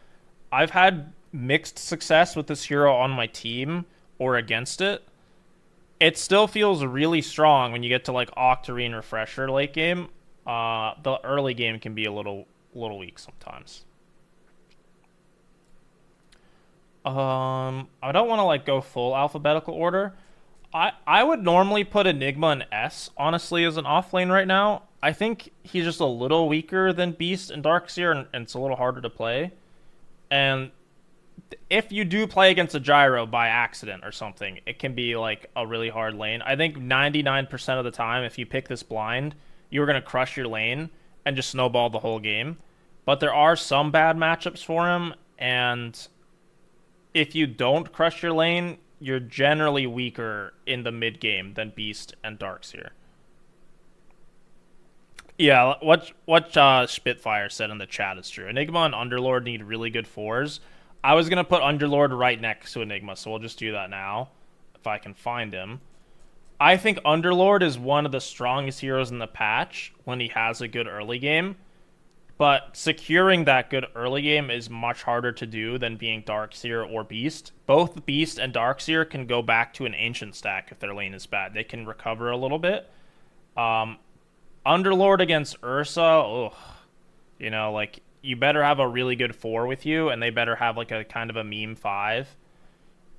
I've had mixed success with this hero on my team or against it. It still feels really strong when you get to like Octarine Refresher late game. The early game can be a little weak sometimes. I don't want to like go full alphabetical order. I would normally put Enigma and S honestly as an off lane right now. I think he's just a little weaker than Beast and Darkseer, and it's a little harder to play. And if you do play against a Gyro by accident or something, it can be like a really hard lane. I think 99% of the time, if you pick this blind, you're going to crush your lane and just snowball the whole game. But there are some bad matchups for him, and if you don't crush your lane, you're generally weaker in the mid game than Beast and Darkseer. Yeah, what Spitfire said in the chat is true. Enigma and Underlord need really good 4s. I was going to put Underlord right next to Enigma, so we'll just do that now, if I can find him. I think Underlord is one of the strongest heroes in the patch when he has a good early game, but securing that good early game is much harder to do than being Darkseer or Beast. Both Beast and Darkseer can go back to an Ancient stack if their lane is bad. They can recover a little bit. Underlord against Ursa, ugh. You know, like, you better have a really good 4 with you, and they better have like a kind of a meme 5.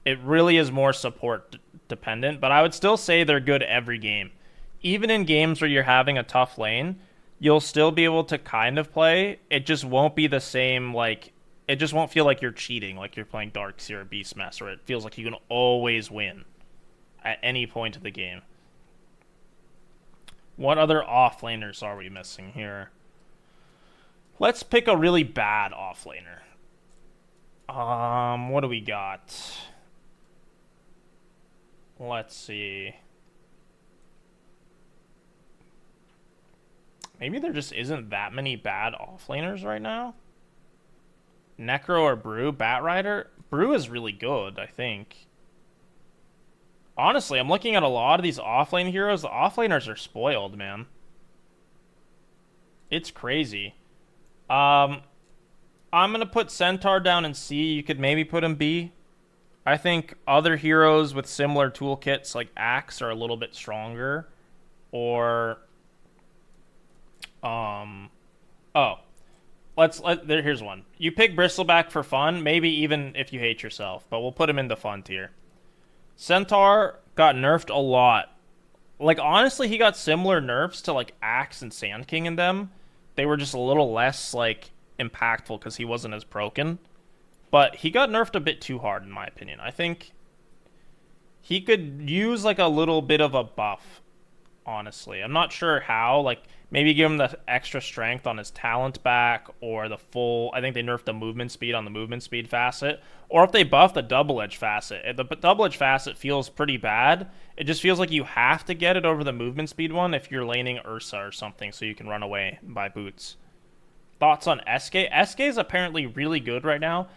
It really is more support dependent, but I would still say they're good every game. Even in games where you're having a tough lane, you'll still be able to kind of play. It just won't be the same, like, it just won't feel like you're cheating, like you're playing Darkseer or Beastmaster. It feels like you can always win at any point of the game. What other offlaners are we missing here? Let's pick a really bad offlaner. What do we got? Let's see. Maybe there just isn't that many bad offlaners right now. Necro or Brew? Batrider? Brew is really good, I think. Honestly, I'm looking at a lot of these offlane heroes. The offlaners are spoiled, man. It's crazy. I'm going to put Centaur down in C. You could maybe put him B. I think other heroes with similar toolkits like Axe are a little bit stronger. Or... here's one. You pick Bristleback for fun, maybe even if you hate yourself, but we'll put him in the fun tier. Centaur got nerfed a lot. Like, honestly, he got similar nerfs to, like, Axe and Sand King in them. They were just a little less, like, impactful because he wasn't as broken. But he got nerfed a bit too hard, in my opinion. I think he could use like a little bit of a buff, honestly. I'm not sure how. Like, maybe give him the extra strength on his talent back, or the full... I think they nerfed the movement speed on the movement speed facet. Or if they buff the double edge facet. The double edge facet feels pretty bad. It just feels like you have to get it over the movement speed one if you're laning Ursa or something, so you can run away and buy boots. Thoughts on SK? SK is apparently really good right now.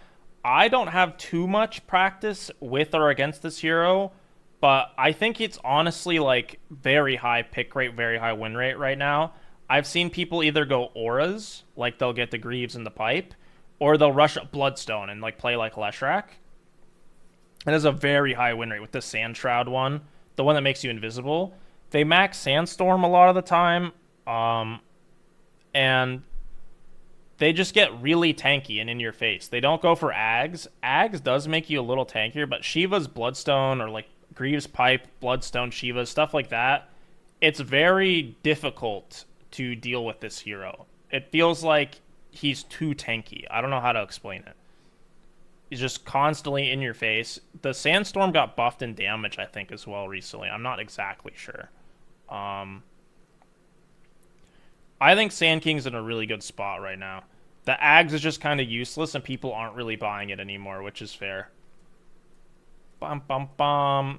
I don't have too much practice with or against this hero, but I think it's honestly like very high pick rate, very high win rate right now. I've seen people either go auras, like they'll get the Greaves in the pipe, or they'll rush up Bloodstone and like play like Leshrac. It has a very high win rate with the Sand Shroud one, the one that makes you invisible. They max Sandstorm a lot of the time, and they just get really tanky and in your face. They don't go for Ags. Ags does make you a little tankier, but Shiva's Bloodstone or like Greaves Pipe, Bloodstone, Shiva, stuff like that, it's very difficult to deal with this hero. It feels like he's too tanky. I don't know how to explain it. He's just constantly in your face. The Sandstorm got buffed in damage, I think, as well recently. I'm not exactly sure. I think Sand King's in a really good spot right now. The Ags is just kind of useless, and people aren't really buying it anymore, which is fair. Bum, bum, bum.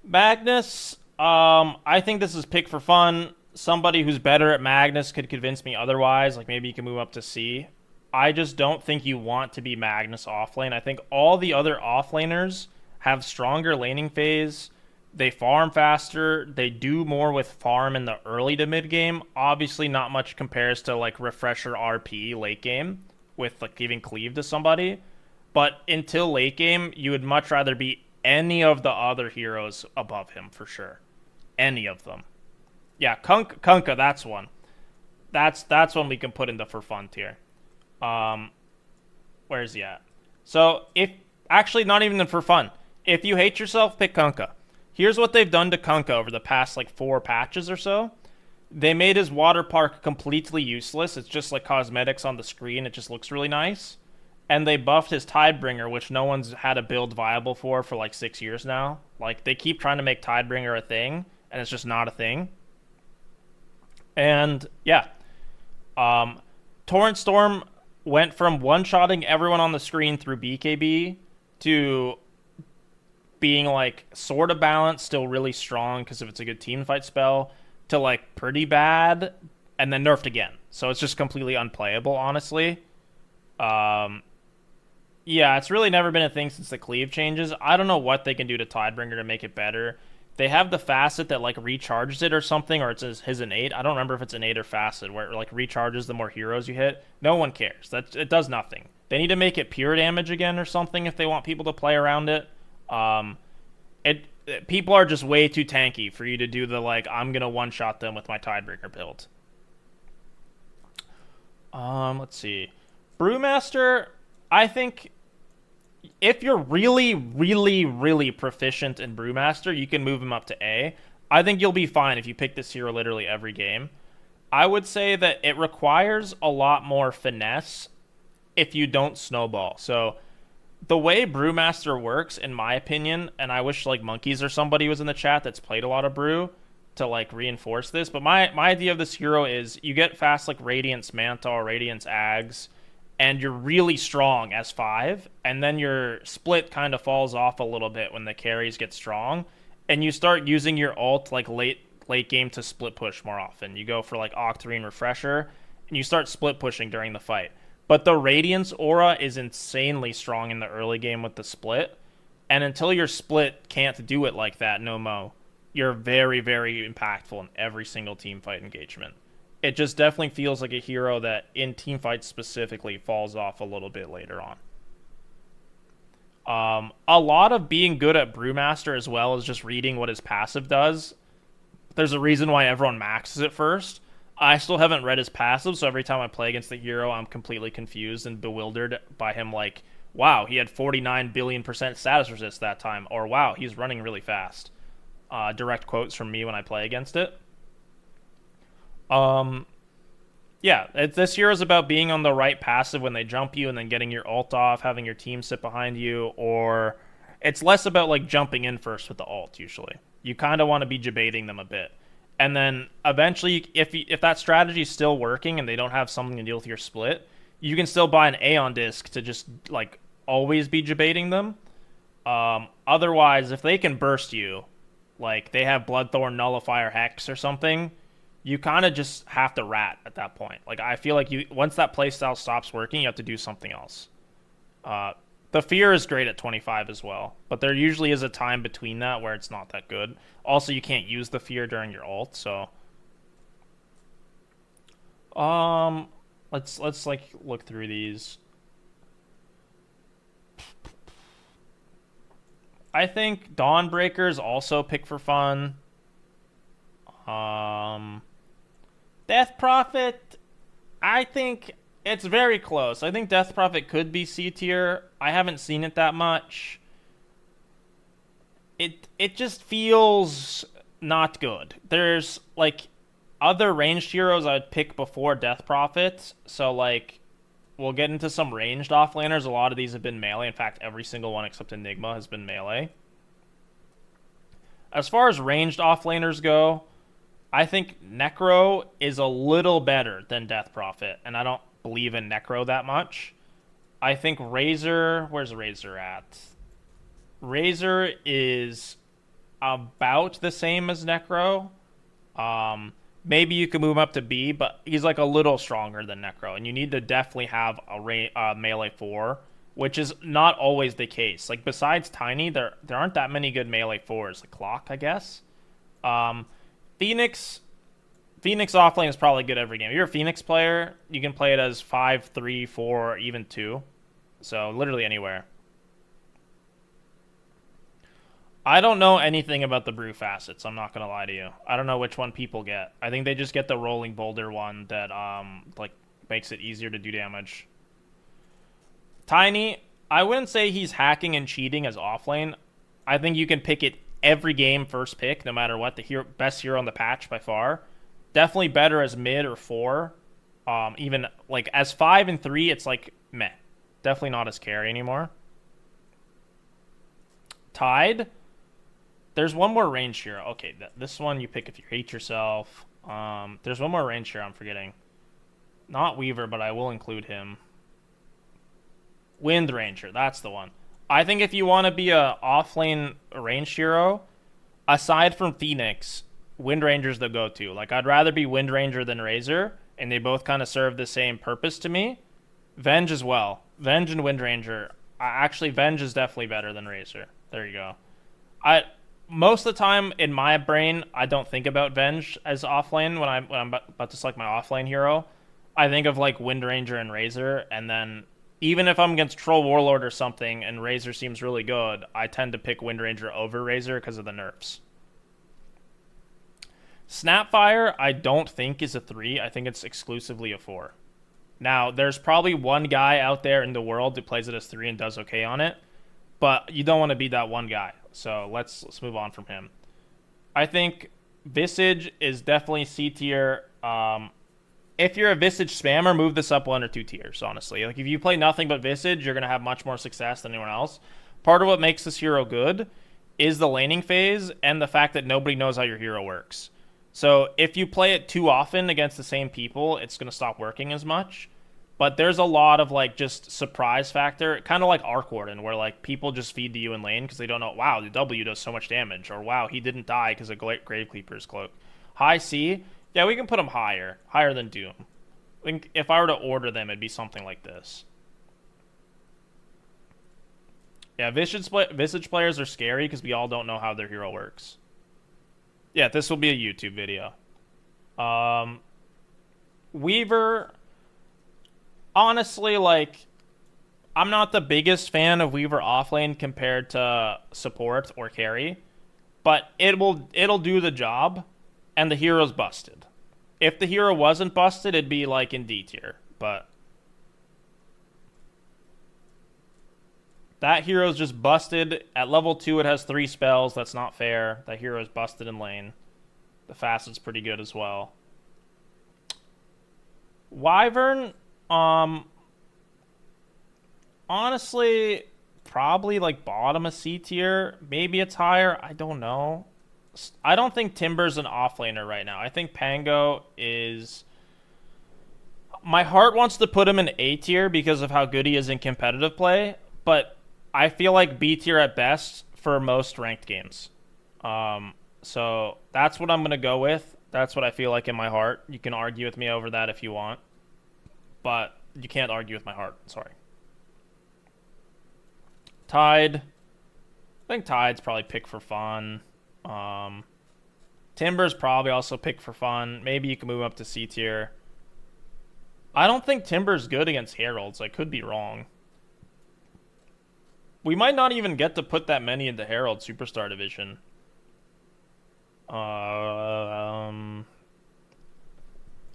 Magnus, I think this is pick for fun. Somebody who's better at Magnus could convince me otherwise. Like, maybe you can move up to C. I just don't think you want to be Magnus offlane. I think all the other offlaners have stronger laning phase. They farm faster. They do more with farm in the early to mid game. Obviously, not much compares to like Refresher RP late game with like giving cleave to somebody. But until late game, you would much rather be any of the other heroes above him for sure. Any of them. Yeah, Kunkka, that's one. That's one we can put into for fun tier. Where's he at? So if actually not even for fun. If you hate yourself, pick Kunkka. Here's what they've done to Kunkka over the past like 4 patches or so. They made his water park completely useless. It's just like cosmetics on the screen. It just looks really nice. And they buffed his Tidebringer, which no one's had a build viable for like 6 years now. Like, they keep trying to make Tidebringer a thing, and it's just not a thing. And yeah, Torrent Storm went from one-shotting everyone on the screen through BKB to being like sort of balanced, still really strong because if it's a good team fight spell, to like pretty bad and then nerfed again. So it's just completely unplayable, honestly. Yeah, it's really never been a thing since the cleave changes. I don't know what they can do to Tidebringer to make it better. They have the facet that like recharges it or something, or it's his innate. I don't remember if it's innate or facet, where it like recharges the more heroes you hit. No one cares. It does nothing. They need to make it pure damage again or something if they want people to play around it. People are just way too tanky for you to do the like I'm gonna one-shot them with my Tidebringer build. Let's see. Brewmaster, I think if you're really, really, really proficient in Brewmaster, you can move him up to A. I think you'll be fine if you pick this hero literally every game. I would say that it requires a lot more finesse if you don't snowball. So the way Brewmaster works, in my opinion, and I wish like Monkeys or somebody was in the chat that's played a lot of Brew to like reinforce this, but my idea of this hero is you get fast like Radiance Manta or Radiance Ags, and you're really strong as 5, and then your split kind of falls off a little bit when the carries get strong, and you start using your ult like late game to split push more often. You go for like Octarine Refresher, and you start split pushing during the fight. But the Radiance aura is insanely strong in the early game with the split, and until your split can't do it like that, no mo, you're very, very impactful in every single team fight engagement. It just definitely feels like a hero that in team fights specifically falls off a little bit later on. A lot of being good at Brewmaster as well is just reading what his passive does. There's a reason why everyone maxes it first. I still haven't read his passive, so every time I play against the hero, I'm completely confused and bewildered by him like, wow, he had 49 billion% status resist that time, or wow, he's running really fast. Direct quotes from me when I play against it. Yeah, this hero is about being on the right passive when they jump you and then getting your ult off, having your team sit behind you, or it's less about like jumping in first with the ult usually. You kind of want to be debating them a bit. And then eventually, if that strategy is still working and they don't have something to deal with your split, you can still buy an Aeon disc to just like always be debating them. Otherwise, if they can burst you, like they have Bloodthorn, Nullifier, Hex, or something, you kind of just have to rat at that point. Like I feel like you once that playstyle stops working, you have to do something else. The fear is great at 25 as well, but there usually is a time between that where it's not that good. Also, you can't use the fear during your ult, so let's like look through these. I think Dawnbreaker's also pick for fun. Death Prophet, I think it's very close. I think Death Prophet could be C tier. I haven't seen it that much. It just feels not good. There's like other ranged heroes I'd pick before Death Prophet. So like we'll get into some ranged offlaners. A lot of these have been melee. In fact, every single one except Enigma has been melee. As far as ranged offlaners go, I think Necro is a little better than Death Prophet, and I don't believe in Necro that much. I think Razor, where's Razor at? Razor is about the same as Necro. Maybe you can move him up to B, but he's like a little stronger than Necro, and you need to definitely have a melee 4, which is not always the case. Like besides Tiny, there aren't that many good melee 4s. Like Clock, I guess. Phoenix offlane is probably good every game. If you're a Phoenix player, you can play it as 5, 3, 4, or even 2. So literally anywhere. I don't know anything about the brew facets, I'm not going to lie to you. I don't know which one people get. I think they just get the rolling boulder one that like makes it easier to do damage. Tiny, I wouldn't say he's hacking and cheating as offlane. I think you can pick it every game first pick, no matter what. The best hero on the patch by far. Definitely better as mid or 4. Even like as 5 and 3, it's like meh. Definitely not as carry anymore. Tide. There's one more range hero. Okay, this one you pick if you hate yourself. There's one more range hero I'm forgetting. Not Weaver, but I will include him. Wind Ranger, that's the one. I think if you want to be a offlane range hero, aside from Phoenix, Wind Ranger's the go-to. Like, I'd rather be Wind Ranger than Razor, and they both kind of serve the same purpose to me. Venge as well. Venge and Wind Ranger. Actually, Venge is definitely better than Razor. There you go. Most of the time, in my brain, I don't think about Venge as offlane when I'm about to select my offlane hero. I think of, like, Wind Ranger and Razor, and then even if I'm against Troll Warlord or something and Razor seems really good, I tend to pick Wind Ranger over Razor because of the nerfs. Snapfire, I don't think is a 3. I think it's exclusively a 4. Now, there's probably one guy out there in the world who plays it as 3 and does okay on it, but you don't want to be that one guy. So let's move on from him. I think Visage is definitely C tier. If you're a Visage spammer, move this up 1 or 2 tiers, honestly. Like, if you play nothing but Visage, you're going to have much more success than anyone else. Part of what makes this hero good is the laning phase and the fact that nobody knows how your hero works. So if you play it too often against the same people, it's going to stop working as much. But there's a lot of, like, just surprise factor, kind of like Arc Warden, where, like, people just feed to you in lane because they don't know, wow, the W does so much damage, or wow, he didn't die because of Gravekeeper's Cloak. High C, yeah, we can put him higher than Doom. I think if I were to order them, it'd be something like this. Yeah, Visage players are scary because we all don't know how their hero works. Yeah, this will be a YouTube video. Weaver, honestly, like, I'm not the biggest fan of Weaver offlane compared to support or carry, but it'll do the job, and the hero's busted. If the hero wasn't busted, it'd be like in D tier, but that hero's just busted. At level 2, it has 3 spells. That's not fair. That hero is busted in lane. The facet's pretty good as well. Wyvern, honestly, probably like bottom of C tier. Maybe it's higher. I don't know. I don't think Timber's an offlaner right now. I think Pango is... My heart wants to put him in A tier because of how good he is in competitive play, but I feel like B tier at best for most ranked games. So that's what I'm going to go with. That's what I feel like in my heart. You can argue with me over that if you want, but you can't argue with my heart. Sorry. Tide. I think Tide's probably pick for fun. Timber's probably also pick for fun. Maybe you can move up to C tier. I don't think Timber's good against Heralds. I could be wrong. We might not even get to put that many into Herald Superstar Division. I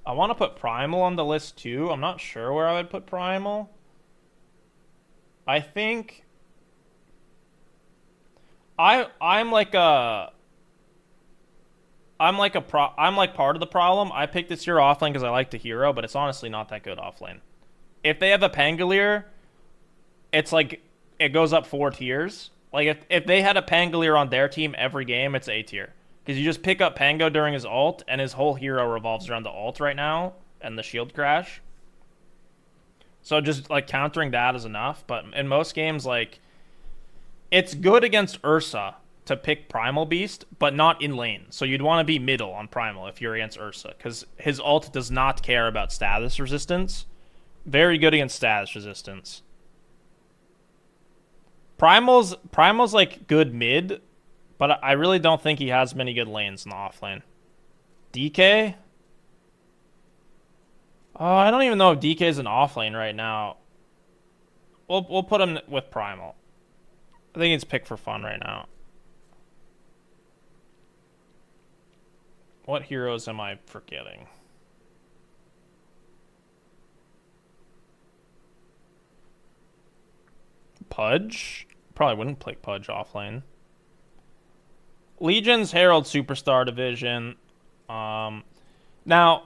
want to put Primal on the list too. I'm not sure where I would put Primal. I think I'm like part of the problem. I picked this hero offlane because I like the hero, but it's honestly not that good offlane. If they have a Pangolier, it's like it goes up 4 tiers. Like if they had a Pangolier on their team every game, it's A tier. Because you just pick up Pango during his ult, and his whole hero revolves around the ult right now, and the shield crash. So just, like, countering that is enough. But in most games, like, it's good against Ursa to pick Primal Beast, but not in lane. So you'd want to be middle on Primal if you're against Ursa, because his ult does not care about status resistance. Very good against status resistance. Primal's like, good mid, but I really don't think he has many good lanes in the offlane. DK? Oh, I don't even know if DK is an offlane right now. We'll put him with Primal. I think it's pick for fun right now. What heroes am I forgetting? Pudge? Probably wouldn't play Pudge offlane. Legion's Herald Superstar Division. Now,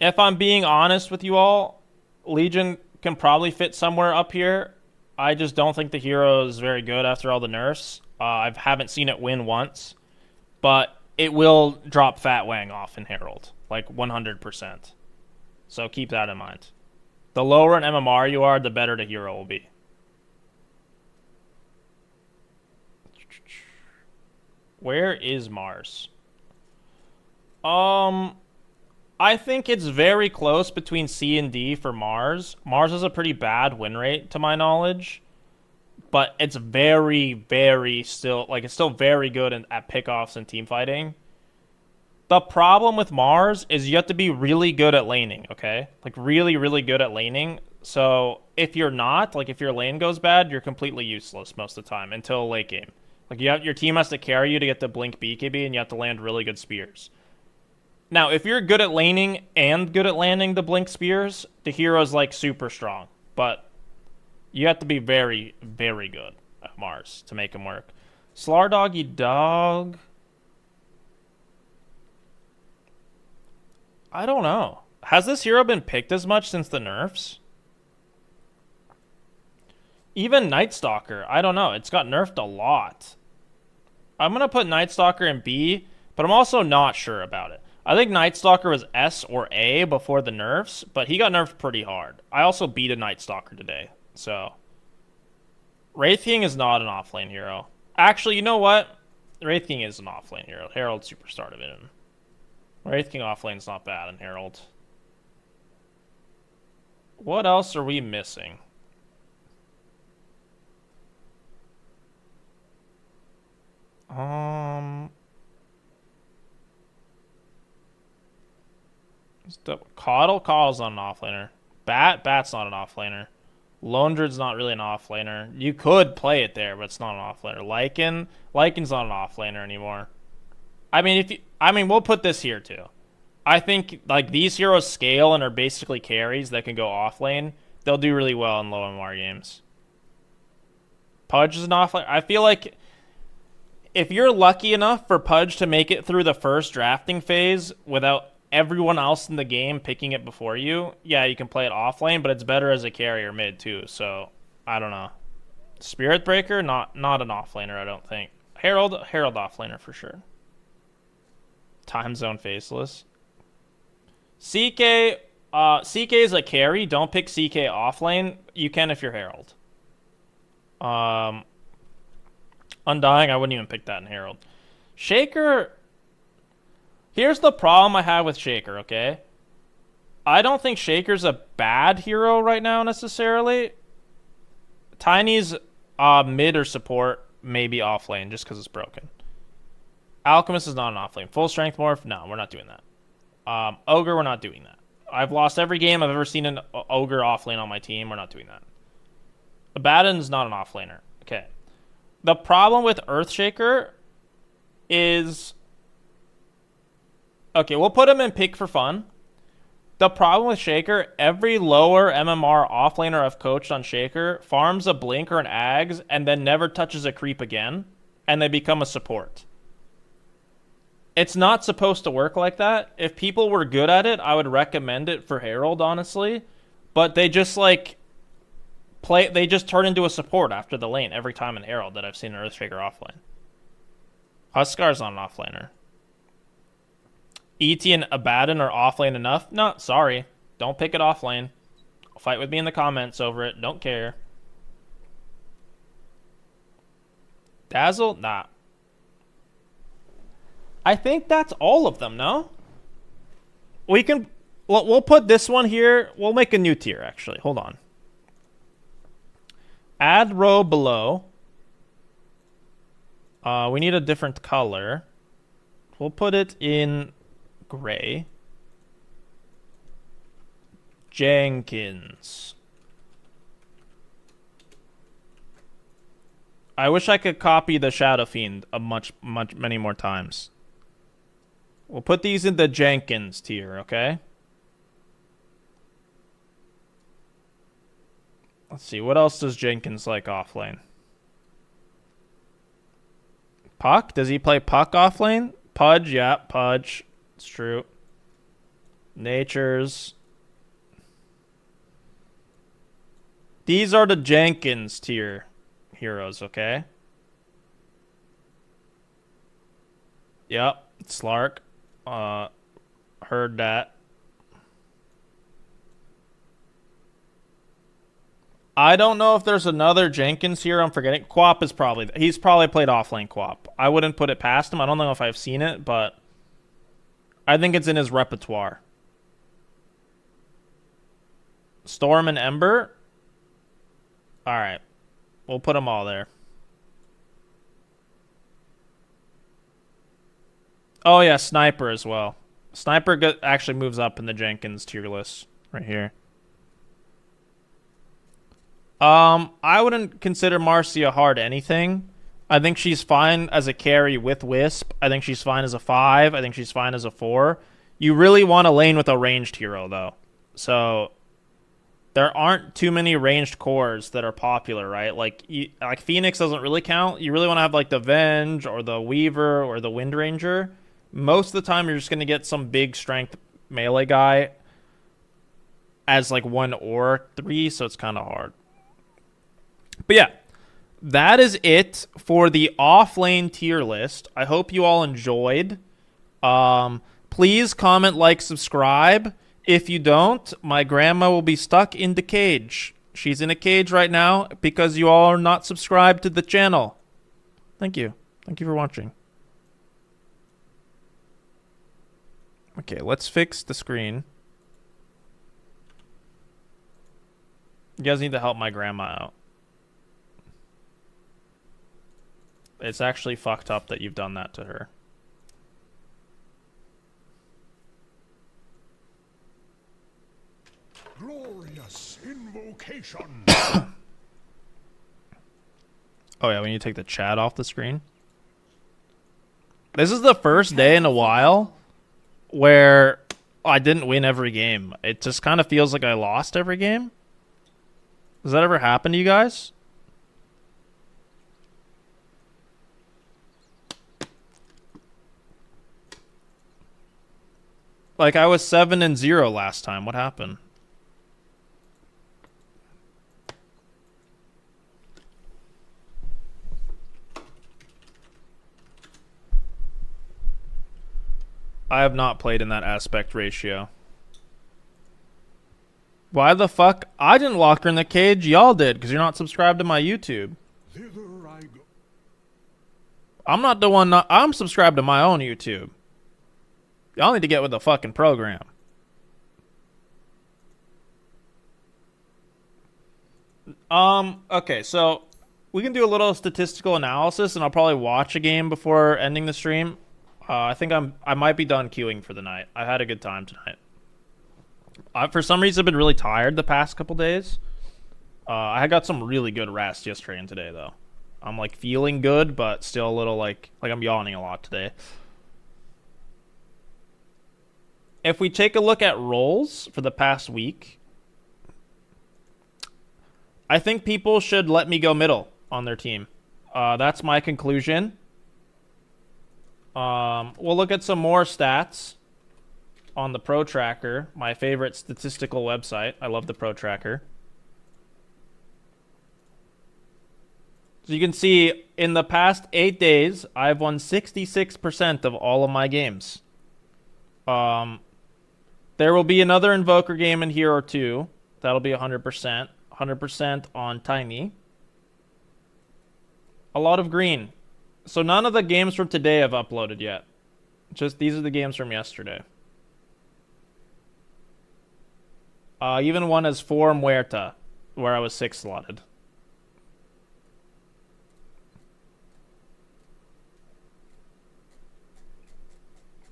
if I'm being honest with you all, Legion can probably fit somewhere up here. I just don't think the hero is very good after all the nerfs. I haven't seen it win once, but it will drop Fat Wang off in Herald, like 100%. So keep that in mind. The lower in MMR you are, the better the hero will be. Where is Mars? I think it's very close between C and D for Mars. Mars has a pretty bad win rate, to my knowledge. But it's very, very still... Like, it's still very good at pickoffs and team fighting. The problem with Mars is you have to be really good at laning, okay? Like, really, really good at laning. So, if you're not, like, if your lane goes bad, you're completely useless most of the time until late game. Like, your team has to carry you to get the Blink BKB, and you have to land really good spears. Now, if you're good at laning and good at landing the Blink spears, the hero's, like, super strong. But you have to be very, very good at Mars to make him work. Slardoggy Dog... I don't know. Has this hero been picked as much since the nerfs? Even Night Stalker, I don't know. It's got nerfed a lot. I'm going to put Night Stalker in B, but I'm also not sure about it. I think Night Stalker was S or A before the nerfs, but he got nerfed pretty hard. I also beat a Night Stalker today, so... Wraith King is not an offlane hero. Actually, you know what? Wraith King is an offlane hero. Herald Superstar Division. Wraith King offlane's not bad in Herald. What else are we missing? Coddle's not an offlaner. Bat's not an offlaner. Londred's not really an offlaner. You could play it there, but it's not an offlaner. Lycan's not an offlaner anymore. I mean, we'll put this here too. I think like these heroes scale and are basically carries that can go offlane. They'll do really well in low MR games. Pudge is an offlane. I feel like if you're lucky enough for Pudge to make it through the first drafting phase without everyone else in the game picking it before you, yeah, you can play it off lane, but it's better as a carrier mid too. So I don't know. Spirit Breaker, not an offlaner, I don't think. Herald offlaner for sure. Time Zone Faceless. CK is a carry. Don't pick CK offlane. You can if you're Herald. Undying, I wouldn't even pick that in Herald. Shaker. Here's the problem I have with Shaker, okay? I don't think Shaker's a bad hero right now necessarily. Tiny's mid or support, maybe offlane just because it's broken. Alchemist is not an offlane. Full strength morph? No, we're not doing that. Ogre, we're not doing that. I've lost every game I've ever seen an Ogre offlane on my team. We're not doing that. Abaddon's not an offlaner. Okay. The problem with Earthshaker is... Okay, we'll put him in pick for fun. The problem with Shaker, every lower MMR offlaner I've coached on Shaker farms a Blink or an Ags and then never touches a creep again, and they become a support. It's not supposed to work like that. If people were good at it, I would recommend it for Herald, honestly. But they just, like, they just turn into a support after the lane every time in Herald that I've seen an Earthshaker offlane. Huskar's not an offlaner. ET and Abaddon are offlane enough? No, sorry. Don't pick it offlane. Fight with me in the comments over it. Don't care. Dazzle? Nah. I think that's all of them, no? We can... We'll put this one here. We'll make a new tier, actually. Hold on. Add row below. We need a different color. We'll put it in... gray. Jenkins. I wish I could copy the Shadow Fiend many more times. We'll put these in the Jenkins tier, okay? Let's see, what else does Jenkins like offlane? Puck? Does he play Puck offlane? Pudge, yeah, Pudge. It's true. Natures. These are the Jenkins tier heroes, okay? Yep, Slark. Heard that. I don't know if there's another Jenkins here I'm forgetting. Quap is probably... He's probably played offlane Quap. I wouldn't put it past him. I don't know if I've seen it, but... I think it's in his repertoire. Storm and Ember. Alright. We'll put them all there. Oh yeah, Sniper as well. Sniper actually moves up in the Jenkins tier list. Right here. I wouldn't consider Marcia hard anything. I think she's fine as a carry with Wisp. I think she's fine as a 5. I think she's fine as a 4. You really want to lane with a ranged hero, though. So, there aren't too many ranged cores that are popular, right? Like Phoenix doesn't really count. You really want to have, like, the Venge or the Weaver or the Wind Ranger. Most of the time, you're just going to get some big strength melee guy as, like, 1 or 3, so it's kind of hard. But, yeah. That is it for the off-lane tier list. I hope you all enjoyed. Please comment, like, subscribe. If you don't, my grandma will be stuck in the cage. She's in a cage right now because you all are not subscribed to the channel. Thank you. Thank you for watching. Okay, let's fix the screen. You guys need to help my grandma out. It's actually fucked up that you've done that to her. Glorious invocation. Oh yeah, we need to take the chat off the screen. This is the first day in a while where I didn't win every game. It just kind of feels like I lost every game. Does that ever happen to you guys? Like, I was 7-0 last time. What happened? I have not played in that aspect ratio. Why the fuck? I didn't lock her in the cage. Y'all did, because you're not subscribed to my YouTube. Thither I go. I'm not the one. I'm subscribed to my own YouTube. Y'all need to get with the fucking program. Okay, so we can do a little statistical analysis, and I'll probably watch a game before ending the stream. I think I might be done queuing for the night. I had a good time tonight. For some reason, I've been really tired the past couple days. I got some really good rest yesterday and today, though. I'm like feeling good, but still a little like I'm yawning a lot today. If we take a look at roles for the past week, I think people should let me go middle on their team. That's my conclusion. We'll look at some more stats on the Pro Tracker, my favorite statistical website. I love the Pro Tracker. So you can see in the past 8 days, I've won 66% of all of my games. There will be another Invoker game in here or two. That'll be 100%. 100% on Tiny. A lot of green. So none of the games from today have uploaded yet. Just these are the games from yesterday. Even one as 4 Muerta, where I was 6 slotted.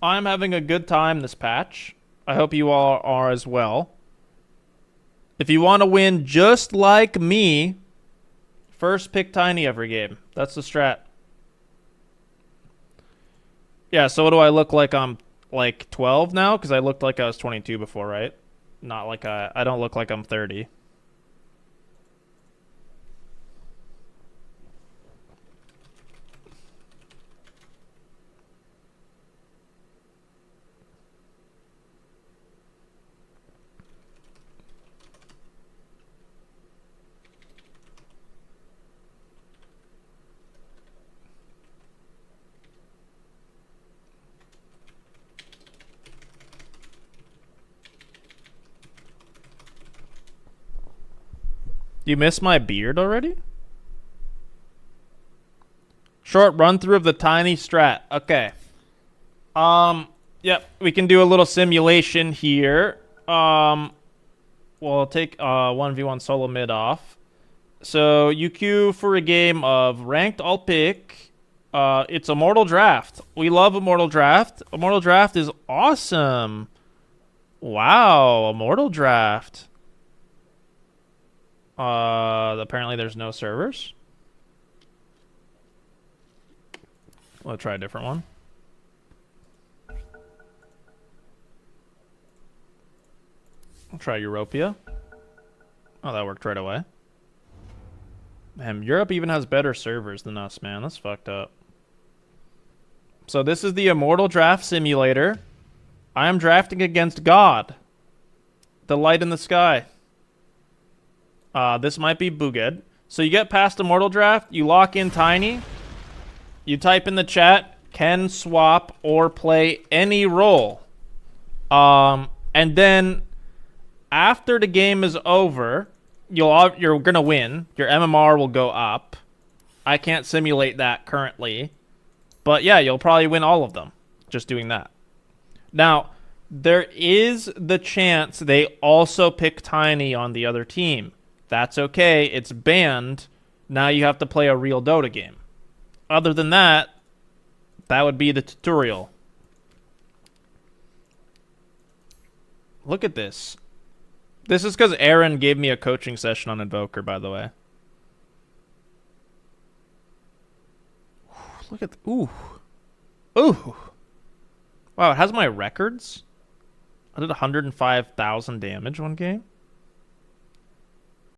I'm having a good time this patch. I hope you all are as well. If you want to win just like me, first pick Tiny every game. That's the strat. Yeah, so what do I look like? I'm like 12 now? Because I looked like I was 22 before, right? Not like I don't look like I'm 30. You missed my beard already? Short run through of the Tiny strat. Okay. Yep, we can do a little simulation here. We'll take 1v1 solo mid off. So you queue for a game of ranked alt pick. It's Immortal Draft. We love Immortal Draft. Immortal Draft is awesome. Wow, Immortal Draft. Apparently there's no servers. We'll try a different one. I'll try Europia. Oh, that worked right away. Man, Europe even has better servers than us, man. That's fucked up. So this is the Immortal Draft Simulator. I am drafting against God. The light in the sky. This might be Buged. So you get past Immortal Draft, you lock in Tiny, you type in the chat, can swap or play any role. And then after the game is over, you're gonna win. Your MMR will go up. I can't simulate that currently. But yeah, you'll probably win all of them just doing that. Now, there is the chance they also pick Tiny on the other team. That's okay. It's banned. Now you have to play a real Dota game. Other than that, that would be the tutorial. Look at this. This is because Aaron gave me a coaching session on Invoker, by the way. Look at... Ooh. Ooh. Wow, it has my records. I did 105,000 damage one game.